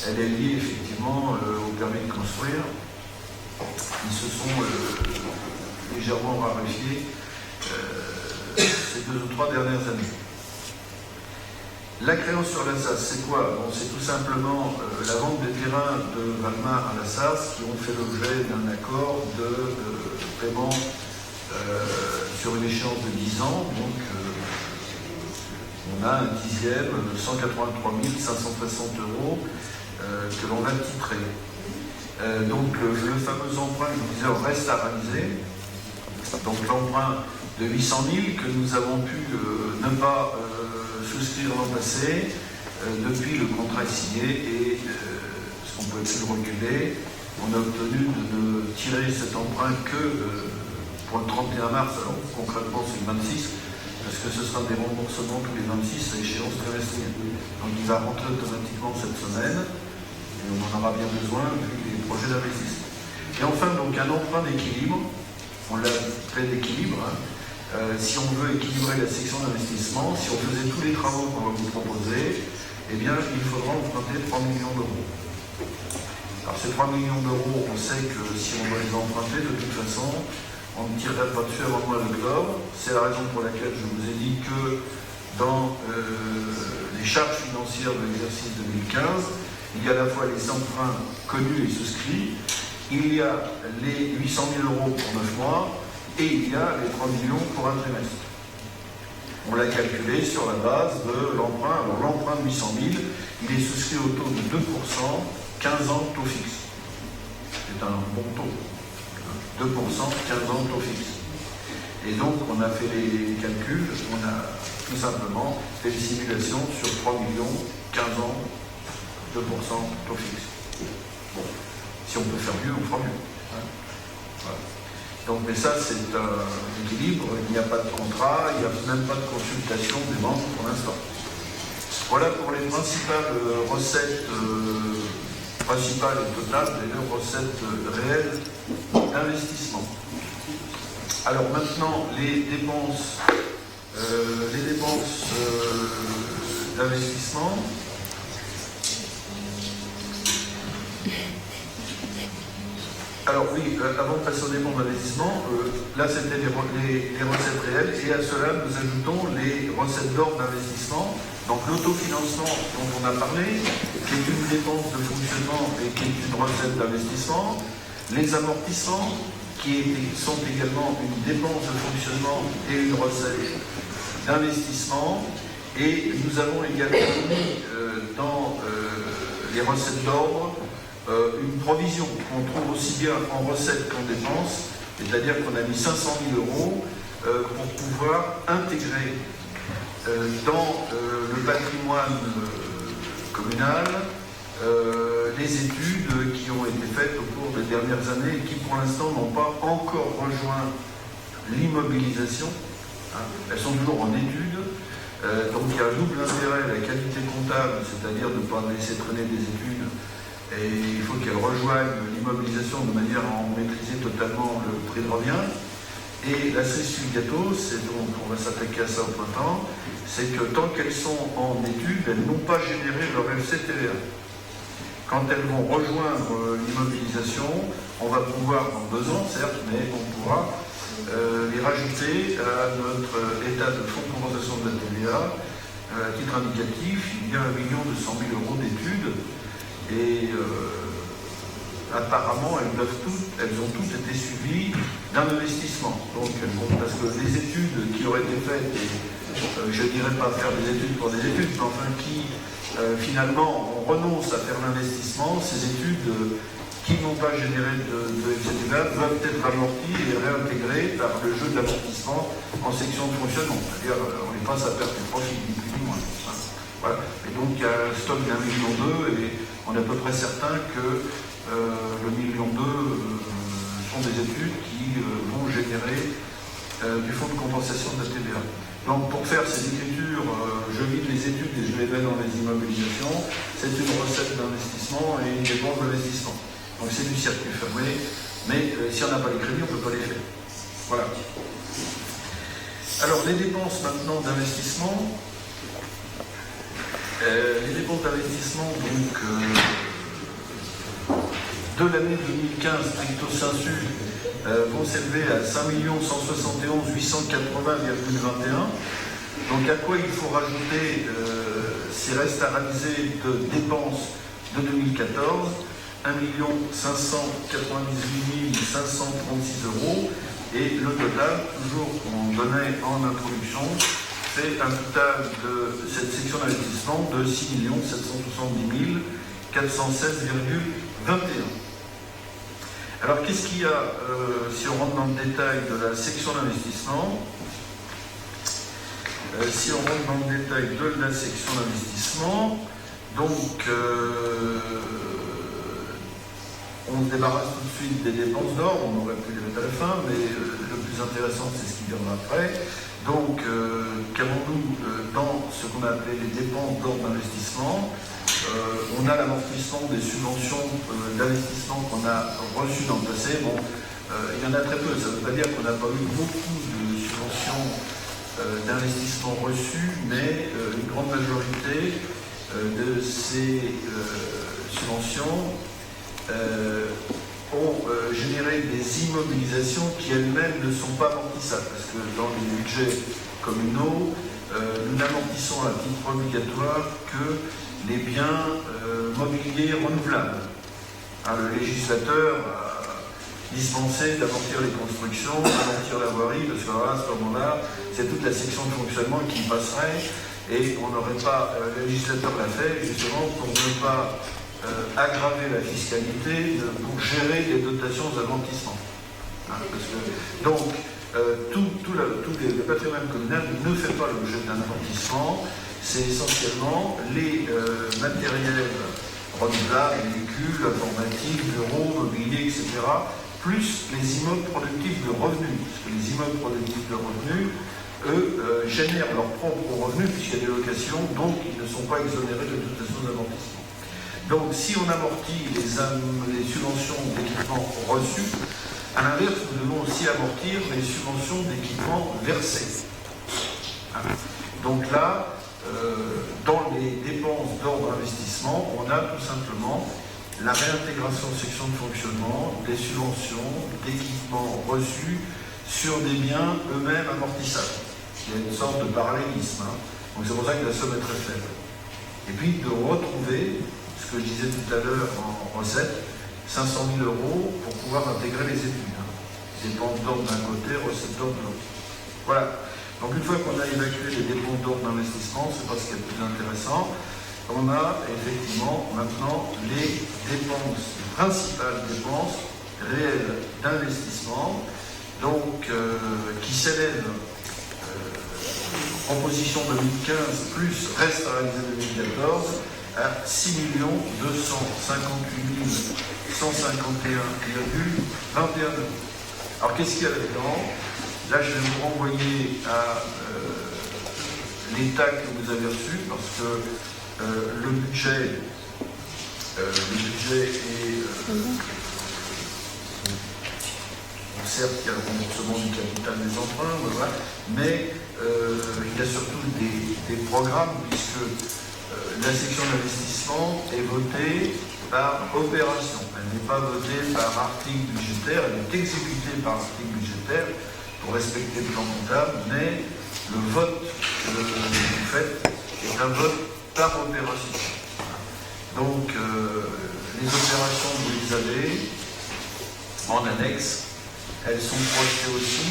elle est liée effectivement au permis de construire. Ils se sont légèrement raréfiés ces 2 ou 3 dernières années. La créance sur la SAS, c'est quoi? Bon, c'est tout simplement la vente des terrains de Valmar à la SAS qui ont fait l'objet d'un accord de paiement sur une échéance de 10 ans. Donc, on a un dixième de 183 560 euros que l'on a titré. Donc, le fameux emprunt, je vous disais, reste à réaliser. Donc, l'emprunt de 800 000 que nous avons pu ne pas souscrire l'an passé, depuis le contrat est signé et parce qu'on ne pouvait plus le reculer, on a obtenu de tirer cet emprunt que pour le 31 mars, alors concrètement c'est le 26, parce que ce sera des remboursements tous les 26 à échéance trimestrielle. Donc il va rentrer automatiquement cette semaine et on en aura bien besoin vu les projets d'investissement. Et enfin donc un emprunt d'équilibre, on l'a fait d'équilibre. Si on veut équilibrer la section d'investissement, si on faisait tous les travaux qu'on va vous proposer, eh bien, il faudra emprunter 3 millions d'euros. Alors, ces 3 millions d'euros, on sait que si on doit les emprunter, de toute façon, on ne tirerait pas dessus avant le mois d'octobre. C'est la raison pour laquelle je vous ai dit que dans les charges financières de l'exercice 2015, il y a à la fois les emprunts connus et souscrits, il y a les 800 000 euros pour 9 mois, et il y a les 3 millions pour un trimestre. On l'a calculé sur la base de l'emprunt. Alors l'emprunt de 800 000, il est souscrit au taux de 2%, 15 ans taux fixe. C'est un bon taux. 2%, 15 ans taux fixe. Et donc on a fait les calculs, on a tout simplement fait les simulations sur 3 millions, 15 ans, 2% taux fixe. Bon, si on peut faire mieux, on fera mieux. Hein, voilà. Donc, mais ça, c'est un équilibre. Il n'y a pas de contrat, il n'y a même pas de consultation des membres pour l'instant. Voilà pour les principales recettes principales et totales des deux recettes réelles d'investissement. Alors maintenant, les dépenses d'investissement. Alors oui, avant de passer aux dépenses d'investissement, là c'était les recettes réelles, et à cela nous ajoutons les recettes d'ordre d'investissement, donc l'autofinancement dont on a parlé, qui est une dépense de fonctionnement et qui est une recette d'investissement, les amortissements, qui sont également une dépense de fonctionnement et une recette d'investissement, et nous avons également mis dans les recettes d'ordre une provision qu'on trouve aussi bien en recettes qu'en dépenses, c'est-à-dire qu'on a mis 500 000 € pour pouvoir intégrer dans le patrimoine communal les études qui ont été faites au cours des dernières années et qui pour l'instant n'ont pas encore rejoint l'immobilisation. Hein, elles sont toujours en études. Donc il y a un double intérêt, la qualité comptable, c'est-à-dire de ne pas laisser traîner des études, et il faut qu'elles rejoignent l'immobilisation de manière à en maîtriser totalement le prix de revient. Et la cerise sur le gâteau, c'est donc, on va s'attaquer à ça au printemps, c'est que tant qu'elles sont en études, elles n'ont pas généré leur FCTVA. Quand elles vont rejoindre l'immobilisation, on va pouvoir, dans 2 ans certes, mais on pourra les rajouter à notre état de fonds de compensation de la TVA. À titre indicatif, il y a 1 200 000 € d'études, et apparemment elles ont toutes été suivies d'un investissement. Donc, parce que les études qui auraient été faites, je ne dirais pas faire des études pour des études, mais enfin qui finalement on renonce à faire l'investissement, ces études qui n'ont pas généré de FCTVA doivent être amorties et réintégrées par le jeu de l'amortissement en section de fonctionnement. C'est-à-dire on les passe à perte de profit, ni plus ni moins. Voilà. Et donc il y a un stock d'1,2 million et on est à peu près certain que le 1,2 million sont des études qui vont générer du fonds de compensation de la TVA. Donc pour faire ces écritures, je vide les études et je les mets dans les immobilisations. C'est une recette d'investissement et une dépense d'investissement. Donc c'est du circuit fermé, mais si on n'a pas les crédits, on ne peut pas les faire. Voilà. Alors les dépenses maintenant d'investissement. Les dépenses d'investissement donc de l'année 2015 stricto sensu vont s'élever à 5 171 880,21. Donc à quoi il faut rajouter ces restes à réaliser de dépenses de 2014, 1 598 536 €, et le total, toujours qu'on donnait en introduction, c'est un total de cette section d'investissement de 6 770 416,21. Alors qu'est-ce qu'il y a, si on rentre dans le détail de la section d'investissement, donc on se débarrasse tout de suite des dépenses d'ordre, on aurait pu les mettre à la fin, mais le plus intéressant c'est ce qui viendra après. Donc, qu'avons-nous dans ce qu'on a appelé les dépenses d'ordre d'investissement? On a l'amortissement des subventions d'investissement qu'on a reçues dans le passé. Bon, il y en a très peu, ça ne veut pas dire qu'on n'a pas eu beaucoup de subventions d'investissement reçues, mais une grande majorité de ces subventions ont généré des immobilisations qui elles-mêmes ne sont pas amortissables, parce que dans les budgets communaux, nous n'amortissons à titre obligatoire que les biens mobiliers renouvelables. Le législateur a dispenser d'amortir les constructions, d'amortir la voirie, parce que à ce moment-là, c'est toute la section de fonctionnement qui passerait, et on n'aurait pas, le législateur l'a fait justement pour ne pas aggraver la fiscalité, pour gérer les dotations d'amortissement. Hein, donc, tout le patrimoine communal ne fait pas l'objet d'un amortissement, c'est essentiellement les matériels renouvelables, véhicules, informatiques, bureaux, mobilier, etc., plus les immeubles productifs de revenus. Parce que les immeubles productifs de revenus, eux, génèrent leurs propres revenus, puisqu'il y a des locations, donc ils ne sont pas exonérés de dotation d'amortissement. Donc, si on amortit les subventions d'équipement reçues, à l'inverse, nous devons aussi amortir les subventions d'équipement versées. Donc là, dans les dépenses d'ordre investissement, on a tout simplement la réintégration de section de fonctionnement, des subventions, d'équipements reçus sur des biens eux-mêmes amortissables. Il y a une sorte de parallélisme. Donc c'est pour ça que la somme est très faible. Et puis de retrouver, ce que je disais tout à l'heure en recette, 500 000 € pour pouvoir intégrer les études. Dépenses d'ordre d'un côté, recettes d'ordre de l'autre. Voilà. Donc une fois qu'on a évacué les dépenses d'ordre d'investissement, c'est pas ce qui est le plus intéressant, on a effectivement maintenant les dépenses, les principales dépenses réelles d'investissement, donc qui s'élèvent, proposition 2015 plus reste à réaliser 2014, à 6 258 151,21 €. Alors qu'est-ce qu'il y a là-dedans? Là, je vais vous renvoyer à l'état que vous avez reçu, parce que le budget est... certes, il y a le remboursement du capital des emprunts, voilà, mais il y a surtout des programmes, puisque la section d'investissement est votée par opération. Elle n'est pas votée par article budgétaire, elle est exécutée par article budgétaire pour respecter le plan comptable, mais le vote que vous faites est un vote par opération. Donc, les opérations que vous les avez en annexe, elles sont projetées aussi.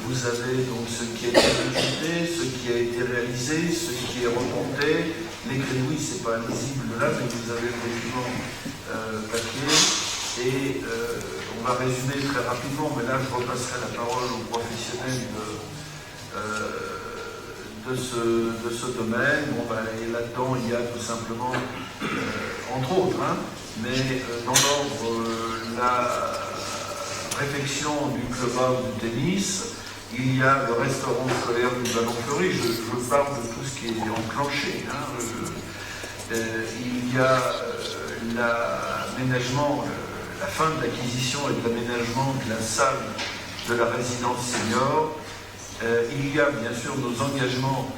Vous avez donc ce qui a été budgété, ce qui a été réalisé, ce qui est remonté. Les crédits, oui, c'est pas visible là, mais vous avez le document papier. Et on va résumer très rapidement, mais là je repasserai la parole aux professionnels de ce domaine. Bon, et là-dedans, il y a tout simplement, entre autres, mais dans l'ordre, la réfection du clubhouse du tennis, il y a le restaurant scolaire du Ballon Fleuri, je parle de tout ce qui est enclenché. Il y a l'aménagement, la fin de l'acquisition et de l'aménagement de la salle de la résidence senior. Il y a bien sûr nos engagements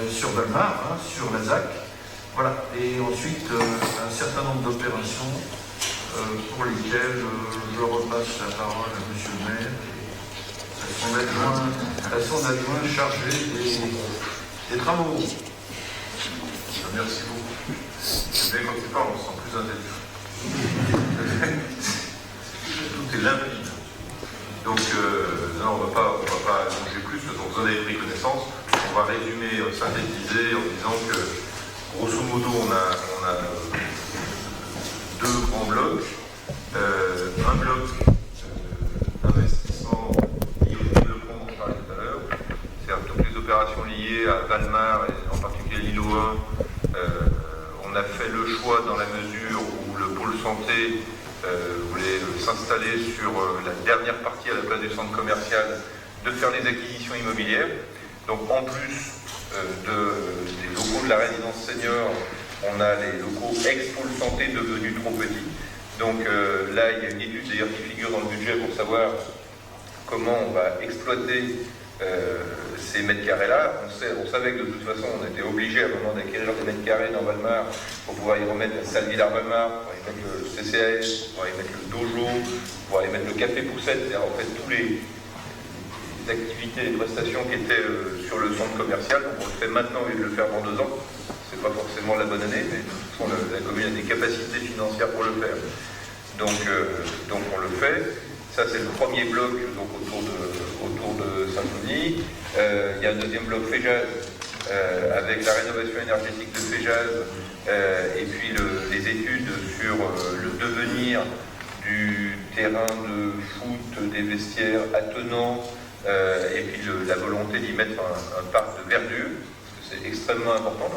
sur Valmar, sur la ZAC. Voilà. Et ensuite, un certain nombre d'opérations pour lesquelles je repasse la parole à M. le maire et à son adjoint chargé des travaux. Merci beaucoup. Mais quand tu parles, on se sent plus intelligent. Tout est limpide. Donc, non, on ne va pas allonger plus, parce que vous en avez pris connaissance. On va résumer, synthétiser en disant que, grosso modo, on a deux grands blocs. Un bloc d'investissement lié au développement dont on parlait tout à l'heure, c'est-à-dire toutes les opérations liées à Valmar et en particulier l'îlot 1. On a fait le choix dans la mesure où le pôle santé voulait s'installer sur la dernière partie à la place du centre commercial, de faire les acquisitions immobilières. Donc en plus des locaux de la résidence senior, on a les locaux ex-pôle santé devenus trop petits. Donc là, il y a une étude d'ailleurs qui figure dans le budget pour savoir comment on va exploiter ces mètres carrés-là. On savait que de toute façon, on était obligé à un moment d'acquérir des mètres carrés dans Valmar pour pouvoir y remettre la salle Villard Valmar, pour y mettre le CCAS, pour y mettre le dojo, pour y mettre le café poussette, c'est-à-dire en fait tous les activités et prestations qui étaient sur le centre commercial. Donc on le fait maintenant et de le faire dans 2 ans. C'est pas forcément la bonne année, mais de toute façon, la commune a des capacités financières pour le faire. Donc on le fait. Ça, c'est le premier bloc donc, autour de Saint-Denis. Il y a un deuxième bloc Fejaz, avec la rénovation énergétique de Fejaz, et puis les études sur le devenir du terrain de foot, des vestiaires attenants, et puis la volonté d'y mettre un parc de verdure. C'est extrêmement important.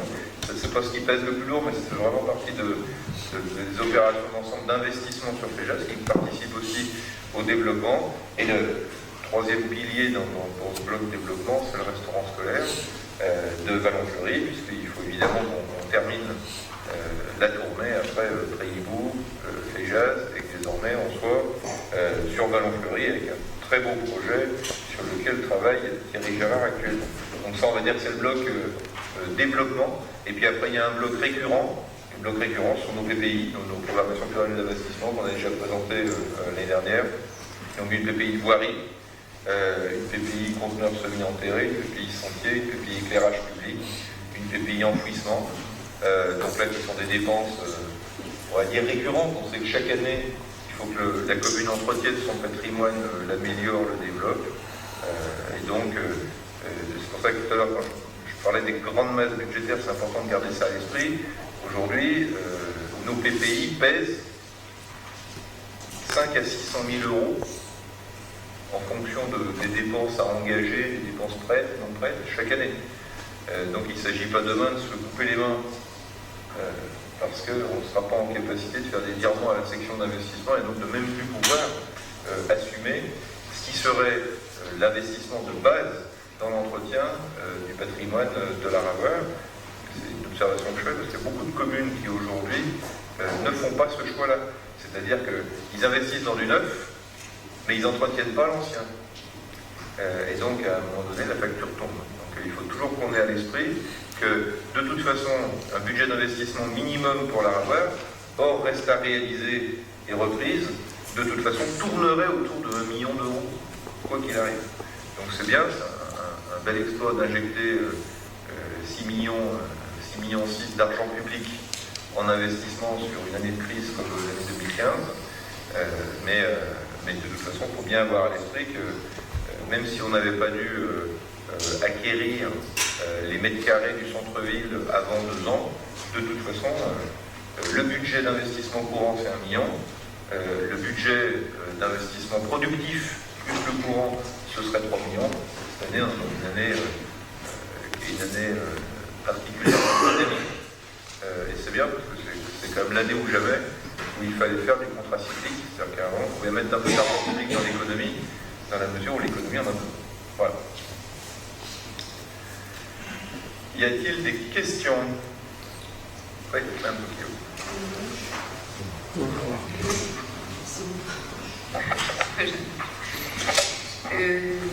C'est pas ce qui pèse le plus lourd, mais c'est vraiment partie des opérations d'ensemble d'investissement sur Fejaz qui participent aussi au développement. Et le troisième pilier dans ce bloc développement, c'est le restaurant scolaire de Vallon-Fleury, puisqu'il faut évidemment qu'on termine la tournée après Préhibou, Fejaz, et que désormais on soit sur Vallon-Fleury avec un très beau projet sur lequel travaille Thierry Gérard actuellement. Donc ça, on va dire que c'est le bloc développement. Et puis après, il y a un bloc récurrent. Le bloc récurrent sur nos PPI, nos programmations pluriannuelles d'investissement qu'on a déjà présenté l'année dernière. Donc une PPI de voirie, une PPI conteneur semi-enterré, une PPI sentier, une PPI éclairage public, une PPI enfouissement. Donc là, qui sont des dépenses, on va dire récurrentes. On sait que chaque année, il faut que la commune entretienne son patrimoine, l'améliore, le développe. Et donc, c'est pour ça que tout à l'heure, quand je parlais des grandes masses budgétaires, c'est important de garder ça à l'esprit. Aujourd'hui, nos PPI pèsent 5 à 600 000 euros en fonction des dépenses à engager, des dépenses prêtes, non prêtes, chaque année. Donc il ne s'agit pas demain de se couper les mains parce qu'on ne sera pas en capacité de faire des virements à la section d'investissement et donc de même plus pouvoir assumer ce qui serait l'investissement de base dans l'entretien du patrimoine de la Ravoir. C'est une observation que je fais parce qu'il y a beaucoup de communes qui aujourd'hui ne font pas ce choix-là. C'est-à-dire qu'ils investissent dans du neuf, mais ils n'entretiennent pas l'ancien. Et donc, à un moment donné, la facture tombe. Donc, il faut toujours qu'on ait à l'esprit que, de toute façon, un budget d'investissement minimum pour la Ravoir, hors reste à réaliser et reprise, de toute façon, tournerait autour de 1 million d'euros, quoi qu'il arrive. Donc, c'est bien, c'est un bel exploit d'injecter 6 millions d'argent public en investissement sur une année de crise comme l'année 2015. Mais de toute façon, il faut bien avoir à l'esprit que même si on n'avait pas dû acquérir les mètres carrés du centre-ville avant 2 ans, de toute façon, le budget d'investissement courant, c'est 1 million. Le budget d'investissement productif plus le courant, ce serait 3 millions. Cette année, on est une année particulièrement pandémique. Et c'est bien parce que c'est quand même l'année ou jamais où il fallait faire des contrats cycliques. C'est-à-dire qu'à un moment, on pouvait mettre un peu d'argent public dans l'économie, dans la mesure où l'économie en a besoin. Voilà. Y a-t-il des questions? Oui, un peu.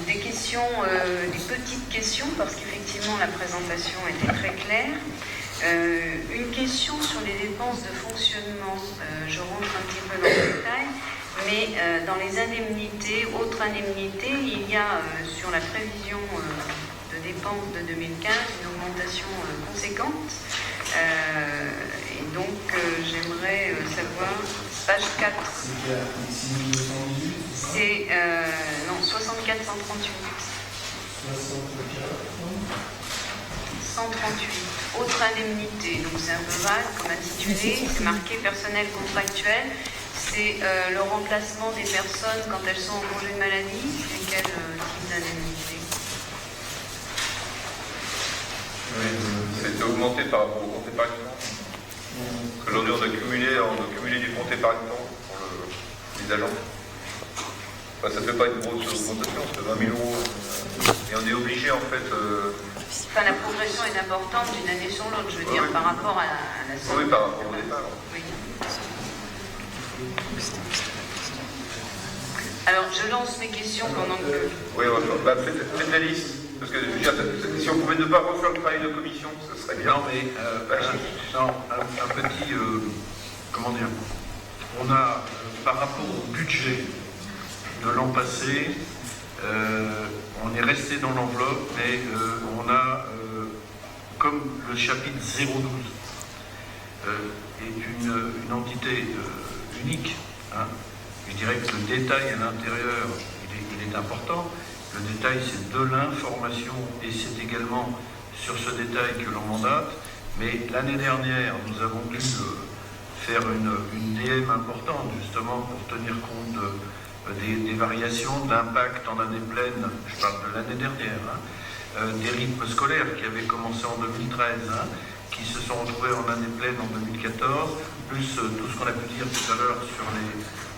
Des questions, des petites questions, parce qu'effectivement la présentation était très claire. Une question sur les dépenses de fonctionnement. Je rentre un petit peu dans le détail, mais dans les indemnités, autres indemnités, il y a sur la prévision de dépenses de 2015 une augmentation conséquente. Et donc j'aimerais savoir, page 4. C'est non, 64 138. 138. Autre indemnité, donc c'est un peu vague comme intitulé, c'est marqué personnel contractuel. C'est le remplacement des personnes quand elles sont en congé de maladie. C'est quel type d'indemnité? C'est augmenté par rapport au compte épargne-temps. Aujourd'hui, on a cumulé du compte épargne-temps pour les agents. Enfin, ça ne fait pas une grosse augmentation, ça fait 20 000 euros. Et on est obligé, en fait... Enfin, la progression est importante d'une année sur l'autre, je veux dire, par rapport à la santé. Oui, par rapport au départ. Oui. Alors, je lance mes questions pendant que... Oui, faites la liste. Parce que si on pouvait ne pas refaire le travail de commission, ce serait bien. Non, mais un petit... comment dire? On a, par rapport au budget de l'an passé, on est resté dans l'enveloppe, mais on a, comme le chapitre 012 est une entité unique, hein, dirais que le détail à l'intérieur, il est important. Le détail, c'est de l'information et c'est également sur ce détail que l'on mandate. Mais l'année dernière, nous avons dû faire une DM importante, justement, pour tenir compte des variations, de l'impact en année pleine, je parle de l'année dernière, des rythmes scolaires qui avaient commencé en 2013, qui se sont retrouvés en année pleine en 2014, plus tout ce qu'on a pu dire tout à l'heure sur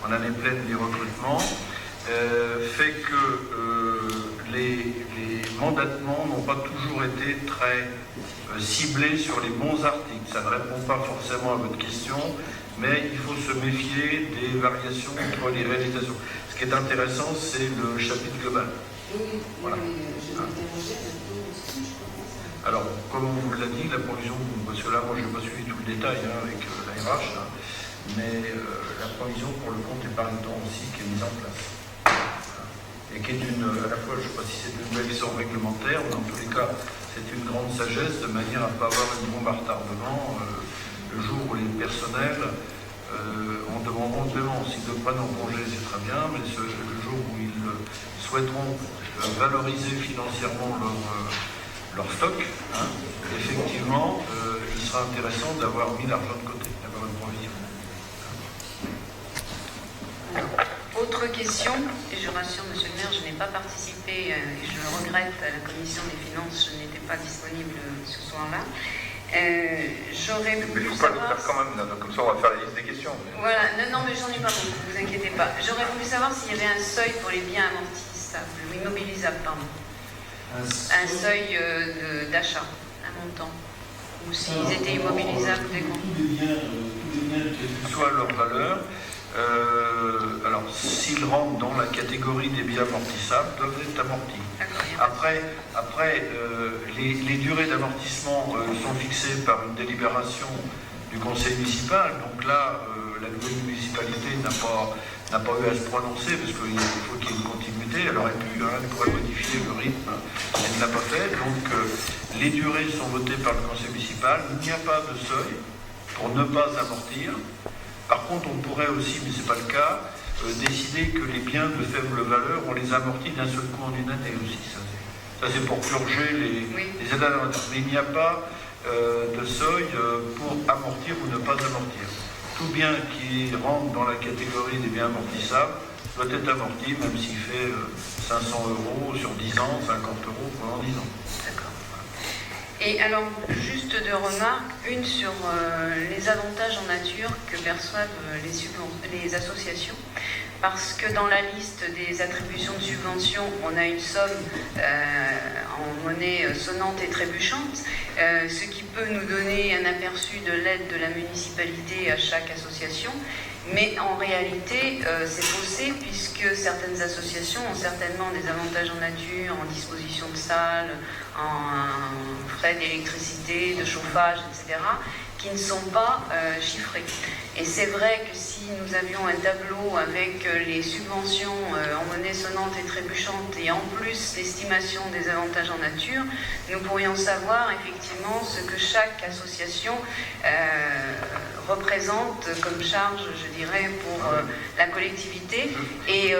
en année pleine les recrutements, fait que les mandatements n'ont pas toujours été très ciblés sur les bons articles. Ça ne répond pas forcément à votre question, mais il faut se méfier des variations entre les réalisations. Ce qui est intéressant, c'est le chapitre global. Voilà. Alors, comme on vous l'a dit, la provision, parce que là, moi, je n'ai pas suivi tout le détail avec la RH, mais la provision pour le compte épargne-temps aussi qui est mise en place. Et qui est à la fois, je ne sais pas si c'est une nouvelle vision réglementaire, mais en tous les cas, c'est une grande sagesse de manière à ne pas avoir une bombe à retardement le jour où les personnels en demanderont le paiement. S'ils le prennent en congé, c'est très bien, mais le jour où ils souhaiteront valoriser financièrement leur stock, effectivement, il sera intéressant d'avoir mis l'argent de côté, d'avoir une provision. Autre question, et je rassure Monsieur le maire, je n'ai pas participé, et je le regrette, à la commission des finances, je n'étais pas disponible ce soir-là. J'aurais voulu il ne faut pas savoir... le faire quand même, comme ça on va faire la liste des questions. Voilà, non, mais j'en ai pas beaucoup, ne vous inquiétez pas. J'aurais voulu savoir s'il y avait un seuil pour les biens amortissables, ou immobilisables, pardon. Un seuil d'achat, un montant. Ou s'ils étaient immobilisables, des comptes. Tous les biens, quelle que soit leur valeur, alors s'ils rentrent dans la catégorie des biens amortissables, doivent être amortis. Après les durées d'amortissement sont fixées par une délibération du conseil municipal, donc là, la nouvelle municipalité n'a pas eu à se prononcer parce qu'il faut qu'il y ait une continuité. Elle aurait pu, elle pourrait modifier le rythme, elle ne l'a pas fait. Donc les durées sont votées par le conseil municipal. Il n'y a pas de seuil pour ne pas amortir. Par contre, on pourrait aussi, mais ce n'est pas le cas, décider que les biens de faible valeur, on les amortit d'un seul coup en une année aussi. Ça c'est pour purger les aides à l'inventaire. Mais il n'y a pas de seuil pour amortir ou ne pas amortir. Tout bien qui rentre dans la catégorie des biens amortissables doit être amorti, même s'il fait 500 € sur 10 ans, 50 € pendant 10 ans. D'accord. Et alors, juste deux remarques. Une sur les avantages en nature que perçoivent les associations. Parce que dans la liste des attributions de subventions, on a une somme en monnaie sonnante et trébuchante, ce qui peut nous donner un aperçu de l'aide de la municipalité à chaque association. Mais en réalité, c'est faussé puisque certaines associations ont certainement des avantages en nature, en disposition de salles, en frais d'électricité, de chauffage, etc., qui ne sont pas chiffrés. Et c'est vrai que si nous avions un tableau avec les subventions en monnaie sonnante et trébuchante et en plus l'estimation des avantages en nature, nous pourrions savoir effectivement ce que chaque association représente comme charge, je dirais, pour la collectivité, et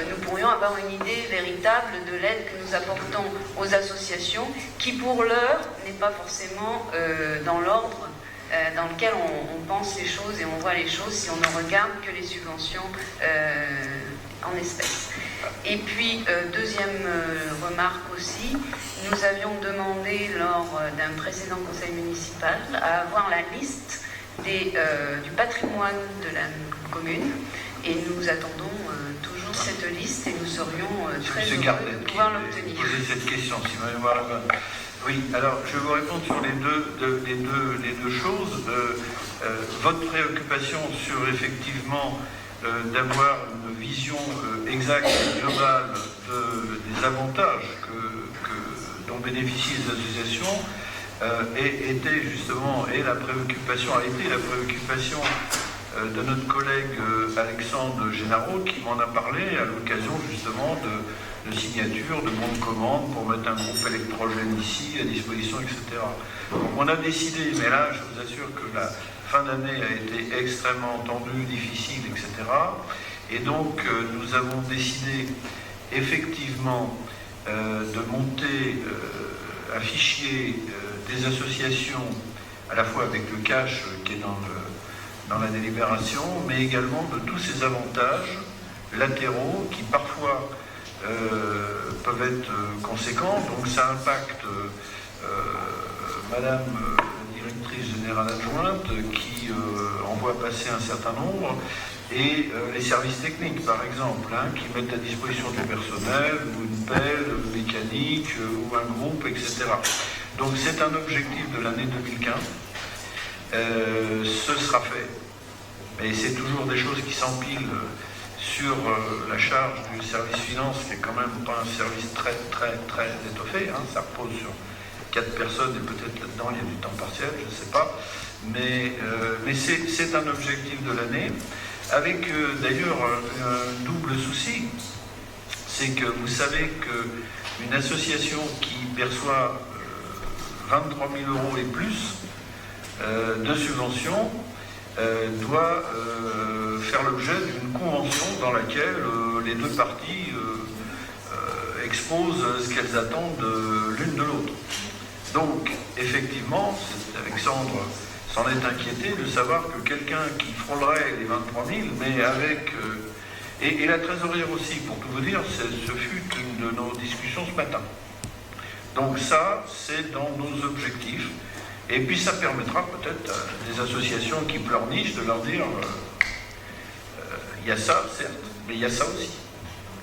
nous pourrions avoir une idée véritable de l'aide que nous apportons aux associations qui pour l'heure n'est pas forcément dans l'ordre dans lequel on pense les choses et on voit les choses si on ne regarde que les subventions en espèces. Et puis, deuxième remarque aussi, nous avions demandé lors d'un précédent conseil municipal à avoir la liste du patrimoine de la commune, et nous attendons toujours cette liste et nous serions très heureux de pouvoir l'obtenir. Posez cette question, si ma mémoire est bonne. Oui, alors je vais vous répondre sur les deux choses. Votre préoccupation sur effectivement d'avoir une vision exacte et globale des avantages dont bénéficient les associations était justement, et la préoccupation a été la préoccupation de notre collègue Alexandre Génaro, qui m'en a parlé à l'occasion justement de signature, de bons de commande pour mettre un groupe électrogène ici à disposition, etc. Donc on a décidé, mais là je vous assure que la fin d'année a été extrêmement tendue, difficile, etc. Et donc, nous avons décidé effectivement de monter un fichier des associations, à la fois avec le cash qui est dans la délibération, mais également de tous ces avantages latéraux qui parfois peuvent être conséquents. Donc ça impacte Madame la directrice générale adjointe qui en voit passer un certain nombre, et les services techniques par exemple, qui mettent à disposition du personnel, ou une pelle mécanique, ou un groupe, etc. Donc c'est un objectif de l'année 2015. Ce sera fait. Mais c'est toujours des choses qui s'empilent sur la charge du service finance, qui est quand même pas un service très étoffé. Ça repose sur 4 personnes, et peut-être là-dedans il y a du temps partiel, je ne sais pas. Mais c'est un objectif de l'année, avec d'ailleurs un double souci. C'est que vous savez qu'une association qui perçoit 23 000 € et plus de subventions doit faire l'objet d'une convention dans laquelle les deux parties exposent ce qu'elles attendent l'une de l'autre. Donc, effectivement, Alexandre s'en est inquiété de savoir que quelqu'un qui frôlerait les 23 000, mais avec... et la trésorerie aussi, pour tout vous dire, ce fut une de nos discussions ce matin. Donc ça, c'est dans nos objectifs. Et puis ça permettra peut-être à des associations qui pleurnichent de leur dire il y a ça, certes, mais il y a ça aussi.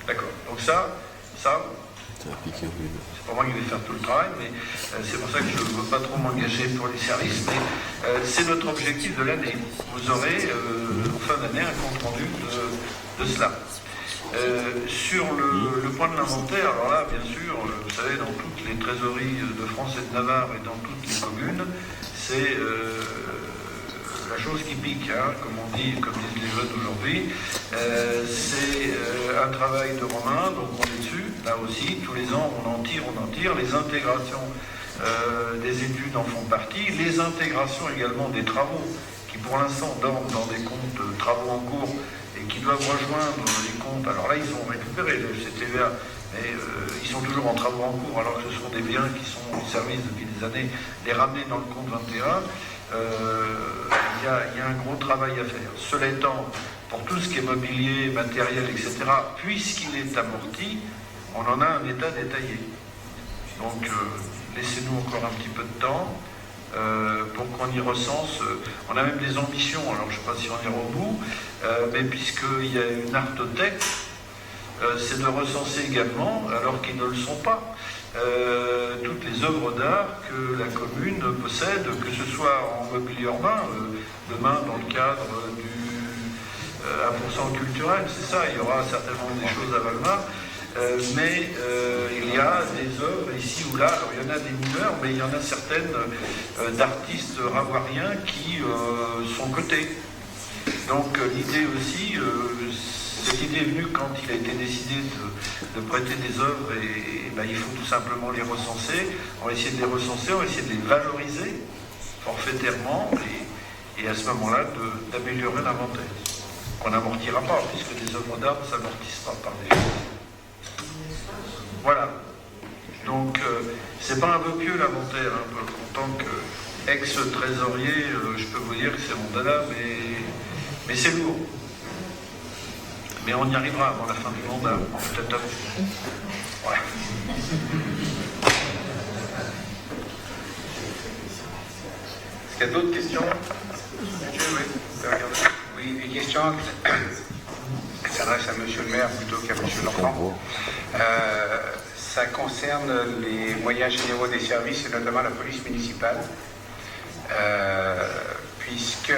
D'accord. Donc ça, c'est pas moi qui vais faire tout le travail, mais c'est pour ça que je ne veux pas trop m'engager pour les services, mais c'est notre objectif de l'année. Vous aurez en fin d'année un compte rendu de cela. Sur le point de l'inventaire, alors là, bien sûr, vous savez, dans toutes les trésoreries de France et de Navarre et dans toutes les communes, c'est la chose qui pique, comme on dit, comme disent les jeunes aujourd'hui. C'est un travail de Romain, donc on est dessus, là aussi, tous les ans, on en tire. Les intégrations des études en font partie, les intégrations également des travaux, qui pour l'instant dorment dans des comptes travaux en cours, et qui doivent rejoindre les comptes. Alors là, ils ont récupéré le CTVA, mais ils sont toujours en travaux en cours, alors que ce sont des biens qui sont en service depuis des années. Les ramener dans le compte 21, il y a un gros travail à faire. Cela étant, pour tout ce qui est mobilier, matériel, etc., puisqu'il est amorti, on en a un état détaillé. Donc, laissez-nous encore un petit peu de temps pour qu'on y recense. On a même des ambitions, alors je ne sais pas si on ira au bout, mais puisqu'il y a une artothèque, c'est de recenser également, alors qu'ils ne le sont pas, toutes les œuvres d'art que la commune possède, que ce soit en mobilier urbain, demain dans le cadre du 1% culturel, c'est ça, il y aura certainement des choses à Valmar, mais il y a des œuvres ici ou là, alors il y en a des mineurs, mais il y en a certaines d'artistes ravoiriens qui sont cotés. Donc l'idée aussi, cette idée est venue quand il a été décidé de prêter des œuvres, et il faut tout simplement les recenser. On va essayer de les recenser, on va essayer de les valoriser forfaitairement, et à ce moment-là d'améliorer l'inventaire. On n'amortira pas, puisque les œuvres d'art ne s'amortissent pas par des choses. Voilà. Donc, c'est pas un vœu pieux l'inventaire. En tant qu'ex-trésorier, je peux vous dire que c'est mon dada, mais c'est lourd. Mais on y arrivera avant la fin du mandat, peut-être avant. Voilà. Est-ce qu'il y a d'autres questions? Oui, une question qui s'adresse à Monsieur le maire plutôt qu'à Monsieur Lorcan. Ça concerne les moyens généraux des services, et notamment la police municipale, puisque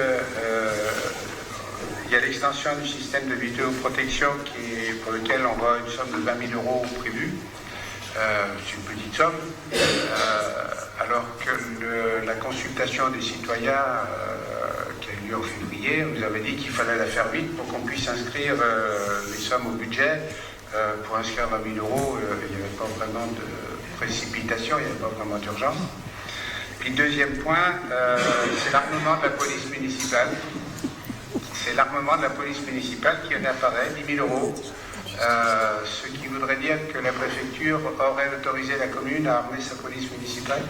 il y a l'extension du système de vidéoprotection pour lequel on voit une somme de 20 000 € prévue. C'est une petite somme, alors que la consultation des citoyens qui a eu lieu en février, vous avez dit qu'il fallait la faire vite pour qu'on puisse inscrire les sommes au budget. Pour inscrire 20 000 €, il n'y avait pas vraiment de précipitation, il n'y avait pas vraiment d'urgence. Puis deuxième point, c'est l'armement de la police municipale. c'est l'armement de la police municipale qui en apparaît, 10 000 euros. Ce qui voudrait dire que la préfecture aurait autorisé la commune à armer sa police municipale.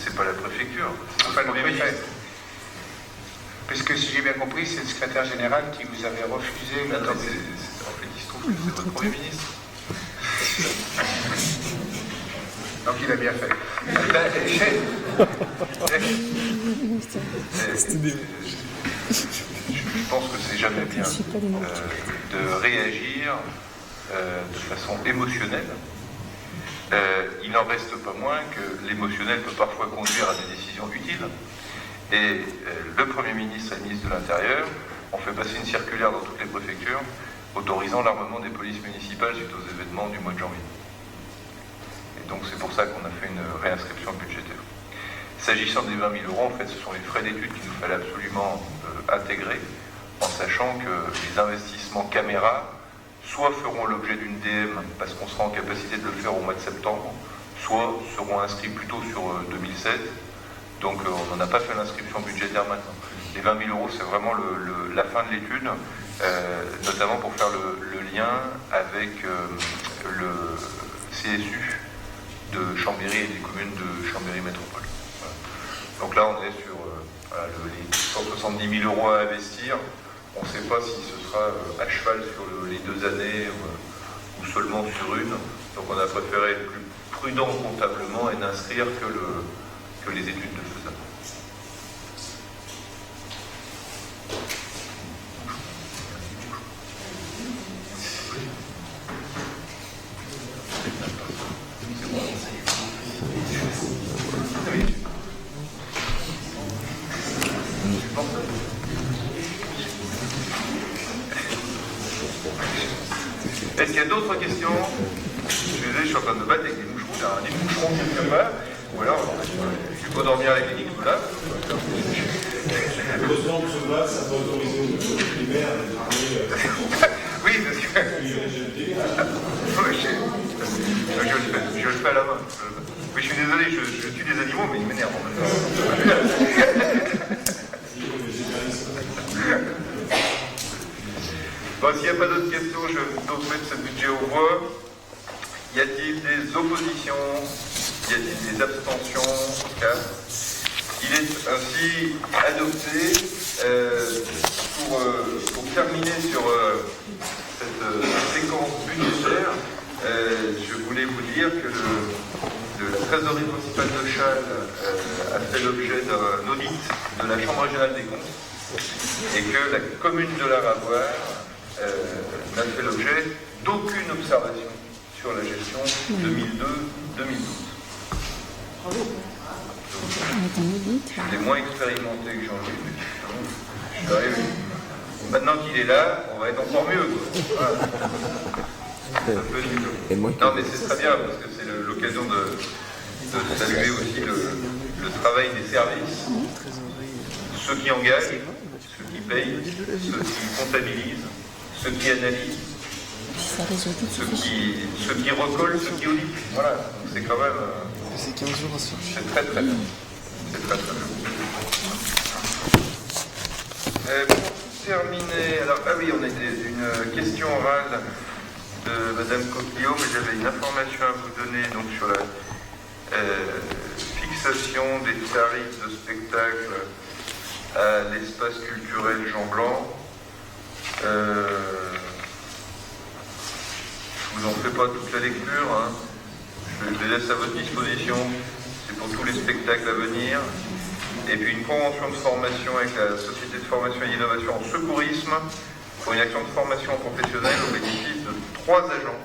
C'est pas la préfecture, Enfin, le préfet. Puisque si j'ai bien compris, c'est le secrétaire général qui vous avait refusé l'autorisation. En fait, il se trouve que c'est votre Premier ministre. Donc il a bien fait. Je pense que c'est jamais bien de réagir de façon émotionnelle. Il n'en reste pas moins que l'émotionnel peut parfois conduire à des décisions utiles. Et le Premier ministre et le ministre de l'Intérieur ont fait passer une circulaire dans toutes les préfectures autorisant l'armement des polices municipales suite aux événements du mois de janvier. Et donc c'est pour ça qu'on a fait une réinscription budgétaire. S'agissant des 20 000 euros, en fait, ce sont les frais d'études qu'il nous fallait absolument intégrer, en sachant que les investissements caméras soit feront l'objet d'une DM parce qu'on sera en capacité de le faire au mois de septembre, soit seront inscrits plutôt sur 2007. Donc on n'en a pas fait l'inscription budgétaire maintenant. Les 20 000 euros, c'est vraiment la fin de l'étude, notamment pour faire le lien avec le CSU de Chambéry et des communes de Chambéry Métropole. Voilà. Donc là, on est sur les 170 000 euros à investir. On ne sait pas si ce sera à cheval sur les 2 années ou seulement sur une. Donc on a préféré être plus prudent comptablement et n'inscrire que les études de faisabilité. Est-ce qu'il y a d'autres questions? Je suis désolé, je suis en train de me battre avec des moucherons. Il y a un nid de moucheron quelque part. Ou alors, je peux dormir avec les nids là. Heureusement que ce bas, ça peut autoriser aux primaires de parler. Oui, parce que. Je le fais à la main. Oui, je suis désolé, je tue des animaux, mais ils m'énervent en même temps. Bon, s'il n'y a pas d'autres questions, je vais donc mettre ce budget aux voix. Y a-t-il des oppositions? Y a-t-il des abstentions? Il est ainsi adopté. Pour terminer sur cette séquence budgétaire, je voulais vous dire que la trésorerie municipale de Châles a fait l'objet d'un audit de la Chambre régionale des comptes et que la commune de la Ravoire n'a fait l'objet d'aucune observation sur la gestion 2002-2012. Il est moins expérimenté que Jean-Louis, je suis arrivé. Maintenant qu'il est là, on va être encore mieux. Voilà. Non, mais c'est très bien parce que c'est l'occasion de saluer aussi le travail des services, ceux qui engagent, ceux qui payent, ceux qui comptabilisent, ceux qui analysent, ceux qui recollent, ceux qui auditent. Voilà, donc c'est quand même. C'est 15 jours à sortir. C'est très très bien. C'est très très bien. Pour terminer, alors, ah oui, on a une question orale de Madame Coquillot, mais j'avais une information à vous donner donc sur la fixation des tarifs de spectacle à l'espace culturel Jean Blanc. Je vous en fais pas toute la lecture, hein. Je les laisse à votre disposition. C'est pour tous les spectacles à venir. Et puis une convention de formation avec la Société de formation et d'innovation en secourisme pour une action de formation professionnelle au bénéfice de 3 agents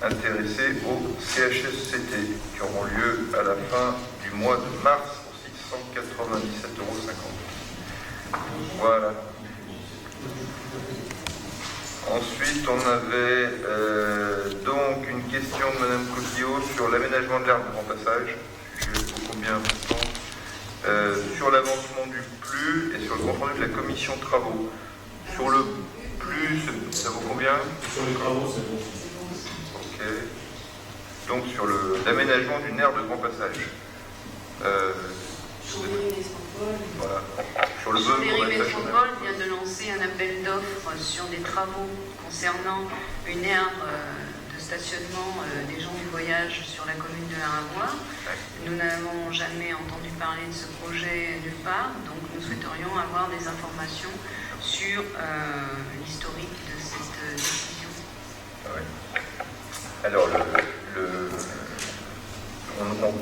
intéressés au CHSCT qui auront lieu à la fin du mois de mars pour 697,50 €. Voilà. Ensuite, on avait donc une question de Mme Coquillot sur l'aménagement de l'aire de grand passage, sujet combien important, sur l'avancement du PLU et sur le compte rendu de la commission de travaux. Sur le PLU, ça vaut combien? Sur les travaux, c'est bon. Ok. Donc sur l'aménagement d'une aire de grand passage. Sur les Voilà. Sur le Chambéry besoin Métropole vient de lancer un appel d'offres sur des travaux concernant une aire de stationnement des gens du voyage sur la commune de Harabois. Nous n'avons jamais entendu parler de ce projet nulle part, donc nous souhaiterions avoir des informations sur l'historique de cette décision. Ouais. Alors, on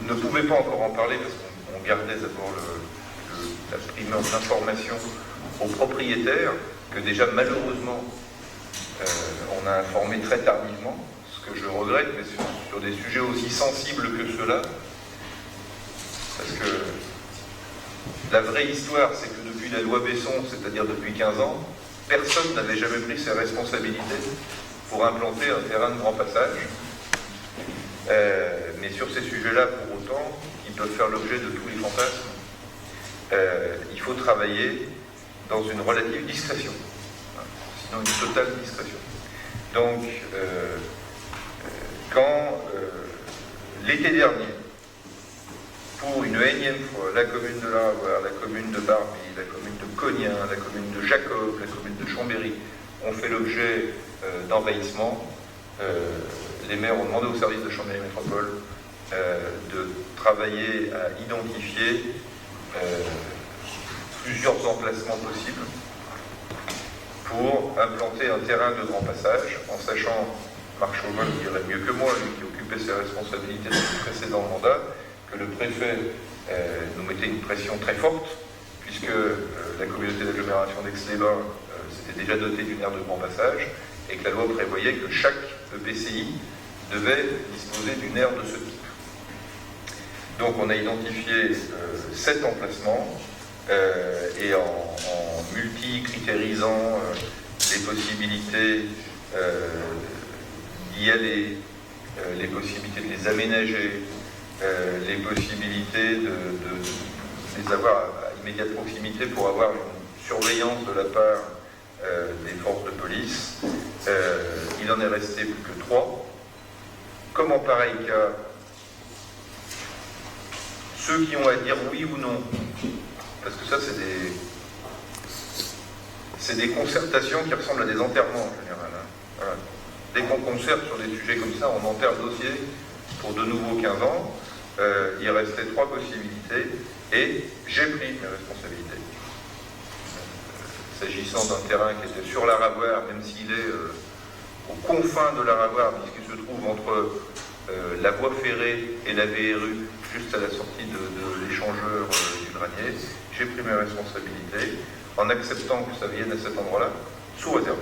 ne pouvait pas encore en parler parce qu'on gardait d'abord la primeur d'information aux propriétaires, que déjà malheureusement on a informé très tardivement, ce que je regrette, mais sur des sujets aussi sensibles que ceux-là, parce que la vraie histoire, c'est que depuis la loi Besson, c'est-à-dire depuis 15 ans, personne n'avait jamais pris ses responsabilités pour implanter un terrain de grand passage. Mais sur ces sujets-là, pour autant, qui peuvent faire l'objet de tous les fantasmes, il faut travailler dans une relative discrétion, sinon une totale discrétion. Donc, quand l'été dernier, pour une énième fois, la commune de Laravoir, la commune de Barbie, la commune de Cognin, la commune de Jacob, la commune de Chambéry ont fait l'objet d'envahissement, les maires ont demandé au service de Chambéry Métropole de travailler à identifier plusieurs emplacements possibles pour implanter un terrain de grand passage, en sachant, Marc Chauvin dirait mieux que moi, lui qui occupait ses responsabilités dans le précédent mandat, que le préfet nous mettait une pression très forte, puisque la communauté d'agglomération d'Aix-les-Bains s'était déjà dotée d'une aire de grand passage, et que la loi prévoyait que chaque EPCI devait disposer d'une aire de ce type. Donc on a identifié 7 emplacements, et en multi-critérisant les possibilités d'y aller, les possibilités de les aménager, les possibilités de les avoir à immédiate proximité pour avoir une surveillance de la part des forces de police. Il en est resté plus que 3. Comme en pareil cas, ceux qui ont à dire oui ou non, parce que ça c'est des concertations qui ressemblent à des enterrements en général. Hein. Voilà. Dès qu'on concerte sur des sujets comme ça, on enterre le dossier pour de nouveau 15 ans. Il restait 3 possibilités et j'ai pris mes responsabilités. S'agissant d'un terrain qui était sur l'Aravoir, même s'il est aux confins de l'Aravoir, puisqu'il se trouve entre la voie ferrée et la VRU, juste à la sortie de l'échangeur du Granier, j'ai pris mes responsabilités en acceptant que ça vienne à cet endroit-là, sous réserve.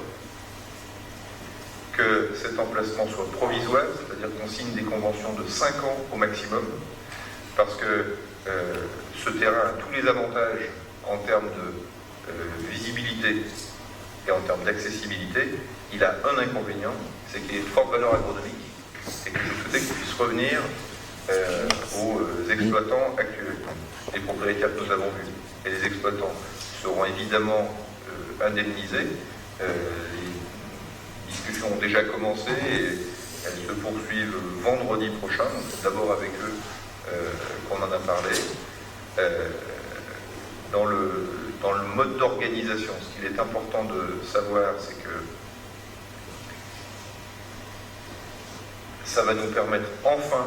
Que cet emplacement soit provisoire, c'est-à-dire qu'on signe des conventions de 5 ans au maximum, parce que ce terrain a tous les avantages en termes de visibilité et en termes d'accessibilité. Il a un inconvénient, c'est qu'il est de forte valeur agronomique et que je souhaitais qu'il puisse revenir aux exploitants actuels, les propriétaires que nous avons vus. Et les exploitants seront évidemment indemnisés. Les discussions ont déjà commencé et elles se poursuivent vendredi prochain. C'est d'abord avec eux qu'on en a parlé. Dans le mode d'organisation, ce qu'il est important de savoir, c'est que ça va nous permettre enfin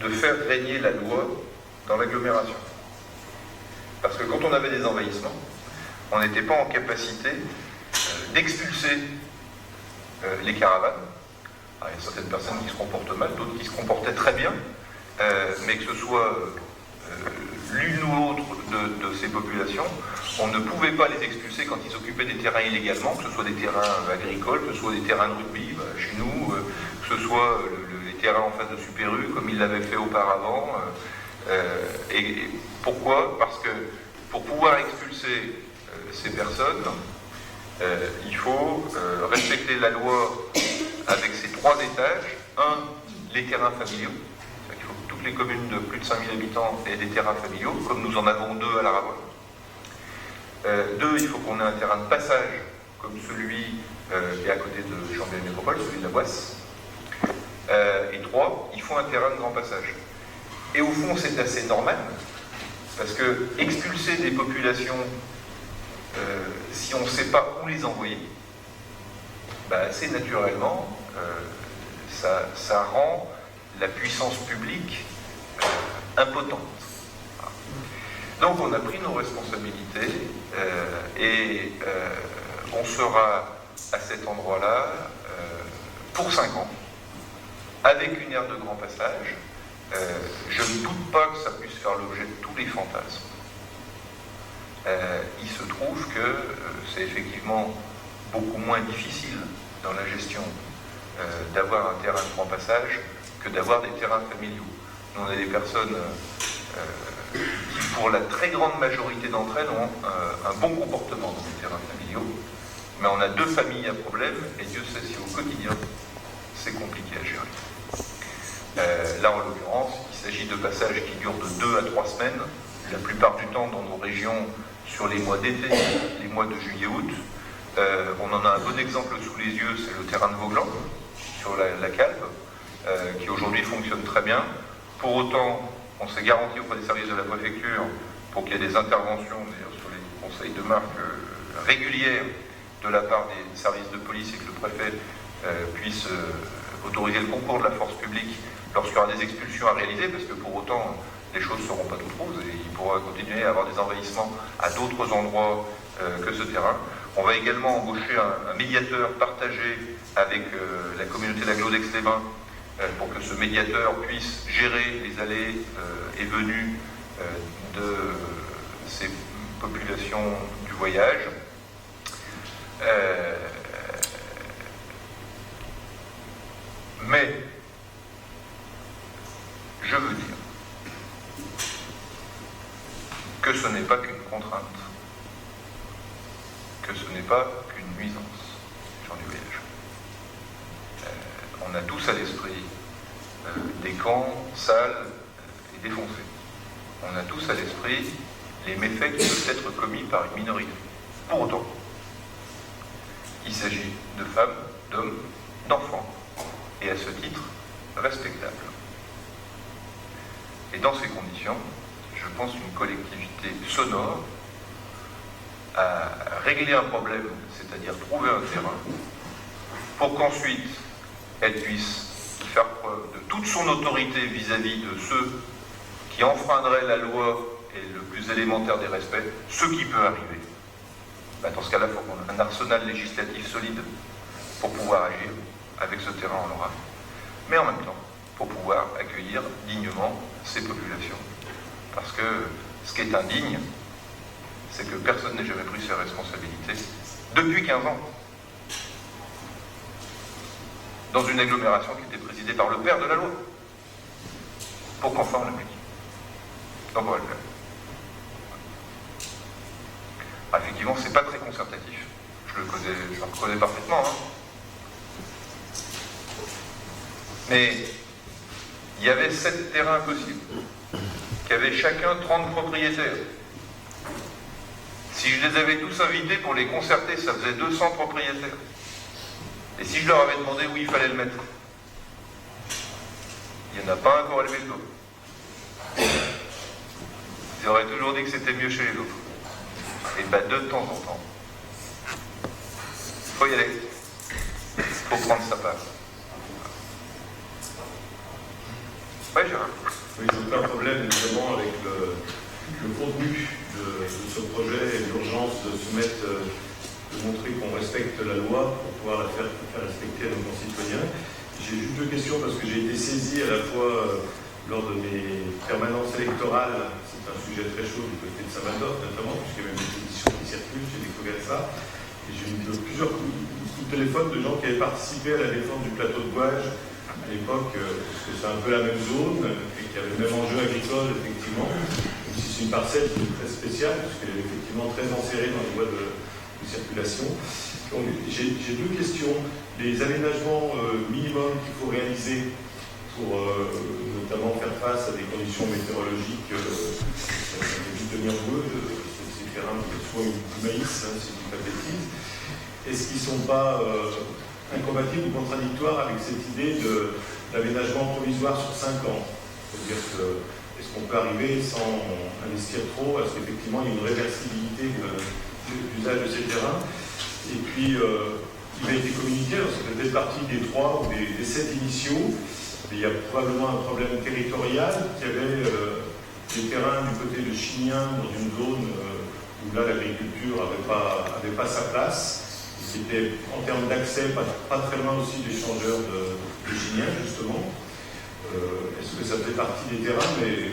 de faire régner la loi dans l'agglomération. Parce que quand on avait des envahissements, on n'était pas en capacité d'expulser les caravanes. Alors, il y a certaines personnes qui se comportent mal, d'autres qui se comportaient très bien, mais que ce soit l'une ou l'autre de ces populations, on ne pouvait pas les expulser quand ils occupaient des terrains illégalement, que ce soit des terrains agricoles, que ce soit des terrains de rugby, chez nous, que ce soit les terrains en face de Super U, comme ils l'avaient fait auparavant. Et pourquoi ? Parce que pour pouvoir expulser ces personnes, il faut respecter la loi avec ses 3 étages. 1, les terrains familiaux. Il faut que toutes les communes de plus de 5000 habitants aient des terrains familiaux, comme nous en avons 2 à l'Aravoir. 2, il faut qu'on ait un terrain de passage, comme celui qui est à côté de Chambéry Métropole, celui de la Boisse. Et 3, il faut un terrain de grand passage. Et au fond, c'est assez normal, Parce que expulser des populations, si on ne sait pas où les envoyer, assez naturellement, ça rend la puissance publique impotente. Donc on a pris nos responsabilités et on sera à cet endroit-là pour 5 ans, avec une aire de grand passage. Je ne doute pas que ça puisse faire l'objet de tous les fantasmes. Il se trouve que c'est effectivement beaucoup moins difficile dans la gestion d'avoir un terrain de grand passage que d'avoir des terrains familiaux. Nous, on a des personnes qui, pour la très grande majorité d'entre elles, ont un bon comportement dans les terrains familiaux, mais on a 2 familles à problème, et Dieu sait si au quotidien, c'est compliqué à gérer. Là, en l'occurrence, il s'agit de passages qui durent de 2 à 3 semaines, la plupart du temps dans nos régions, sur les mois d'été, les mois de juillet-août. On en a un bon exemple sous les yeux, c'est le terrain de Vauglan, sur la Calpe, qui aujourd'hui fonctionne très bien. Pour autant, on s'est garanti auprès des services de la préfecture pour qu'il y ait des interventions, d'ailleurs sur les conseils de marque régulières de la part des services de police et que le préfet puisse autoriser le concours de la force publique lorsqu'il y aura des expulsions à réaliser, parce que pour autant, les choses ne seront pas toutes roses et il pourra continuer à avoir des envahissements à d'autres endroits que ce terrain. On va également embaucher un médiateur partagé avec la communauté d'Aglo-d'Aix-les-Bains pour que ce médiateur puisse gérer les allées et venues de ces populations du voyage. Mais je veux dire que ce n'est pas qu'une contrainte, que ce n'est pas qu'une nuisance, gens du voyage. On a tous à l'esprit des camps sales et défoncés. On a tous à l'esprit les méfaits qui peuvent être commis par une minorité. Pour autant, il s'agit de femmes, d'hommes, d'enfants, et à ce titre, respectables. Et dans ces conditions, je pense qu'une collectivité sonore à régler un problème, c'est-à-dire trouver un terrain, pour qu'ensuite elle puisse faire preuve de toute son autorité vis-à-vis de ceux qui enfreindraient la loi et le plus élémentaire des respects, ce qui peut arriver. Dans ce cas-là, il faut qu'on ait un arsenal législatif solide pour pouvoir agir avec ce terrain en aura, mais en même temps, pour pouvoir accueillir dignement ces populations. Parce que ce qui est indigne, c'est que personne n'ait jamais pris ses responsabilités depuis 15 ans. Dans une agglomération qui était présidée par le père de la loi, pour qu'enfin on l'applique. Donc on va le faire. Effectivement, c'est pas très concertatif. Je le reconnais parfaitement. Mais il y avait 7 terrains possibles, qui avaient chacun 30 propriétaires. Si je les avais tous invités pour les concerter, ça faisait 200 propriétaires. Et si je leur avais demandé où il fallait le mettre, il n'y en a pas un qui aurait levé le dos. Ils auraient toujours dit que c'était mieux chez les autres. Et de temps en temps, il faut y aller. Il faut prendre sa part. Oui, Gérard. Oui, j'ai un problème évidemment avec le contenu de ce projet et l'urgence de se mettre, de montrer qu'on respecte la loi pour pouvoir la faire respecter à nos concitoyens. J'ai juste 2 questions parce que j'ai été saisi à la fois lors de mes permanences électorales. C'est un sujet très chaud du côté de Saint-Valdoc notamment, puisqu'il y a même des pétitions qui circulent, j'ai découvert ça. Et j'ai eu plusieurs coups de téléphone de gens qui avaient participé à la défense du plateau de Gouages à l'époque, parce que c'est un peu la même zone, et qui avait le même enjeu agricole, effectivement, même si c'est une parcelle qui est très spéciale, puisqu'elle est effectivement très enserrée dans les voies de circulation. Donc, j'ai 2 questions. Les aménagements minimums qu'il faut réaliser pour notamment faire face à des conditions météorologiques juste de Mirbeau, ces terrains, soit du maïs, si je ne dis pas de bêtises, est-ce qu'ils ne sont pas incompatibles ou contradictoires avec cette idée d'aménagement provisoire sur 5 ans? C'est-à-dire que est-ce qu'on peut arriver sans investir trop? Est-ce qu'effectivement il y a une réversibilité de l'usage de ces terrains? Et puis, il a été communiqué, alors ça fait peut-être partie des 3 ou des 7 initiaux, mais il y a probablement un problème territorial, qu'il y avait des terrains du côté de Chignin, dans une zone où là l'agriculture n'avait pas sa place. C'était en termes d'accès, pas très loin aussi d'échangeurs de Chignin, justement. Est-ce que ça fait partie des terrains? Mais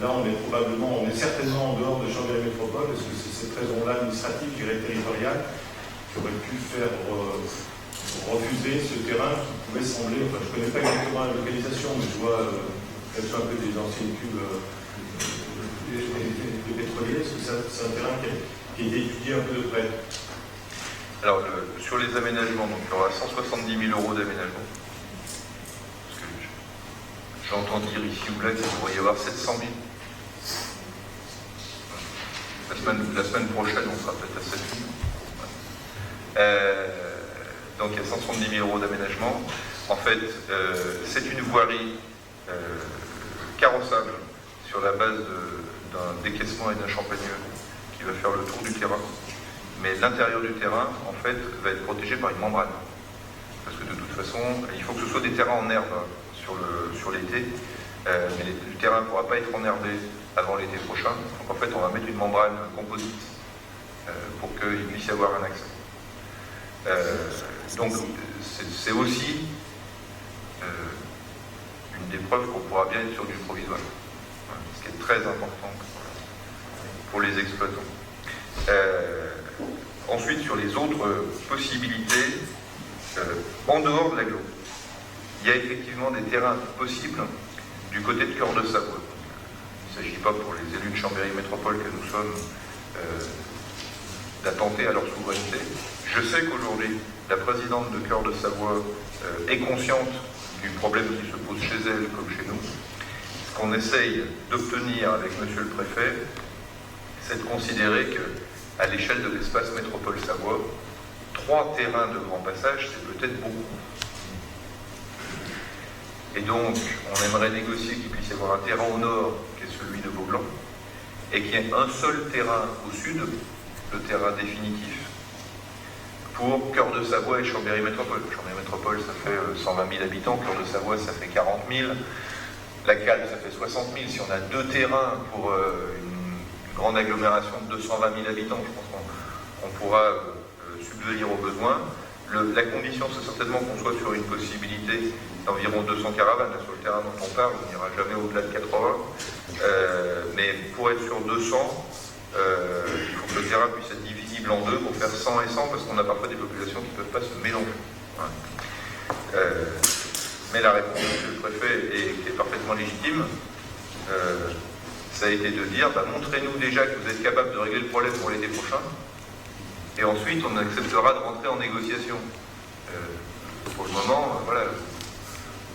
là, on est certainement en dehors de Chambéry Métropole. Est-ce que c'est cette raison-là administrative, je dirais territoriale, qui aurait pu faire refuser ce terrain qui pouvait sembler, enfin je ne connais pas exactement la localisation, mais je vois qu'elles sont un peu des anciennes cuves de pétroliers. Est-ce que c'est un terrain qui a été étudié un peu de près? Alors, sur les aménagements, donc, il y aura 170 000 euros d'aménagement. Parce que j'entends dire ici ou là qu'il pourrait y avoir 700 000. La semaine prochaine, on sera peut-être à 7 000. Donc il y a 170 000 euros d'aménagement. En fait, c'est une voirie carrossable sur la base d'un décaissement et d'un champagneux qui va faire le tour du terrain. Mais l'intérieur du terrain, en fait, va être protégé par une membrane. Parce que de toute façon, il faut que ce soit des terrains en herbe sur l'été. Mais le terrain ne pourra pas être enherbé avant l'été prochain. Donc en fait, on va mettre une membrane composite pour qu'il puisse y avoir un accès. Donc c'est aussi une des preuves qu'on pourra bien être sur du provisoire, ce qui est très important pour les exploitants. Ensuite, sur les autres possibilités, en dehors de l'agglo, il y a effectivement des terrains possibles du côté de Cœur de Savoie. Il ne s'agit pas pour les élus de Chambéry Métropole que nous sommes d'attenter à leur souveraineté. Je sais qu'aujourd'hui, la présidente de Cœur de Savoie est consciente du problème qui se pose chez elle comme chez nous. Ce qu'on essaye d'obtenir avec monsieur le préfet, c'est de considérer qu'à l'échelle de l'espace métropole Savoie, 3 terrains de grand passage, c'est peut-être beaucoup. Et donc, on aimerait négocier qu'il puisse y avoir un terrain au nord, qui est celui de Beaublanc, et qu'il y ait un seul terrain au sud, le terrain définitif, pour Cœur de Savoie et Chambéry Métropole. Chambéry Métropole, ça fait 120 000 habitants, Cœur de Savoie, ça fait 40 000, la Cale, ça fait 60 000. Si on a 2 terrains pour une grande agglomération de 220 000 habitants, je pense qu'on pourra subvenir aux besoins. La condition, c'est certainement qu'on soit sur une possibilité d'environ 200 caravanes. Là, sur le terrain dont on parle, on n'ira jamais au-delà de 80. Mais pour être sur 200, il faut que le terrain puisse être divisible en 2 pour faire 100 et 100, parce qu'on a parfois des populations qui ne peuvent pas se mélanger. Mais la réponse du préfet qui est parfaitement légitime, ça a été de dire, montrez-nous déjà que vous êtes capable de régler le problème pour l'été prochain, et ensuite on acceptera de rentrer en négociation. Pour le moment, voilà,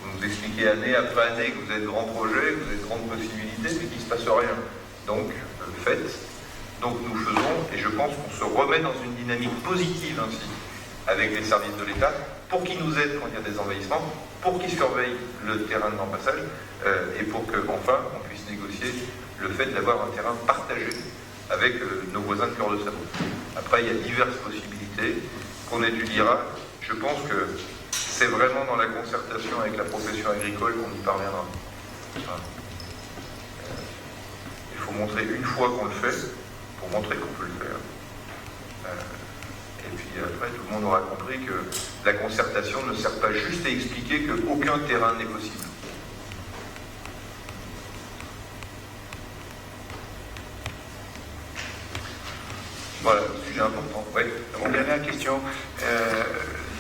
vous nous expliquez année après année que vous êtes grand projet, que vous êtes grande possibilité, mais qu'il ne se passe rien. Donc, faites. Donc nous faisons, et je pense qu'on se remet dans une dynamique positive ainsi, avec les services de l'État, pour qu'ils nous aident quand il y a des envahissements, pour qu'ils surveillent le terrain de l'embassage, et pour qu'enfin on puisse négocier le fait d'avoir un terrain partagé avec nos voisins de Cœur de Savoie. Après, il y a diverses possibilités qu'on étudiera. Je pense que c'est vraiment dans la concertation avec la profession agricole qu'on y parviendra. Il faut montrer une fois qu'on le fait, pour montrer qu'on peut le faire. Et puis après, tout le monde aura compris que la concertation ne sert pas juste à expliquer qu'aucun terrain n'est possible. Voilà, sujet important. Oui. Une dernière question.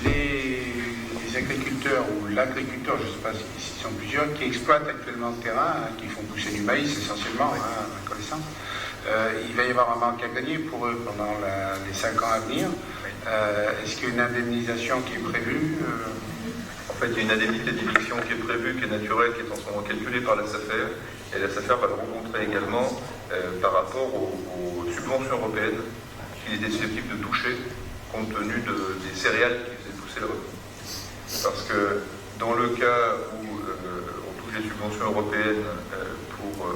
Les agriculteurs ou l'agriculteur, je ne sais pas s'ils sont plusieurs, qui exploitent actuellement le terrain, qui font pousser du maïs essentiellement, à ma connaissance, il va y avoir un manque à gagner pour eux pendant les 5 ans à venir. Est-ce qu'il y a une indemnisation qui est prévue En fait, il y a une indemnité d'éviction qui est prévue, qui est naturelle, qui est en ce moment calculée par la SAFER. Et la SAFER va le rencontrer également par rapport aux subventions européennes qu'il était susceptible de toucher compte tenu des céréales qui faisaient pousser le revenu. Parce que dans le cas où on touche touche les subventions européennes pour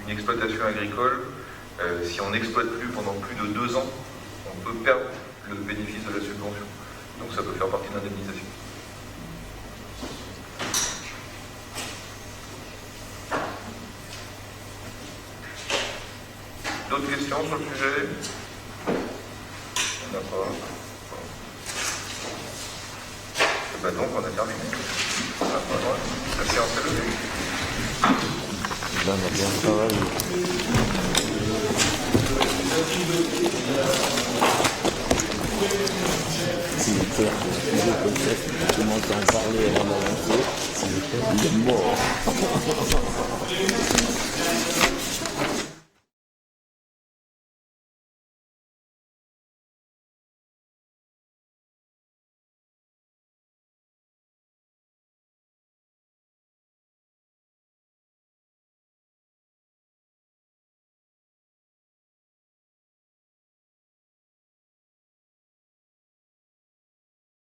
une exploitation agricole, si on n'exploite plus pendant plus de 2 ans, on peut perdre le bénéfice de la subvention. Donc ça peut faire partie de l'indemnisation. D'autres questions sur le sujet? On n'a pas. Et ben donc on a terminé. La séance est levée. Là, on a bien travaillé. S'il est clair que le sujet peut-être, tu commences à en parler avant d'avancer, s'il est clair, il est mort.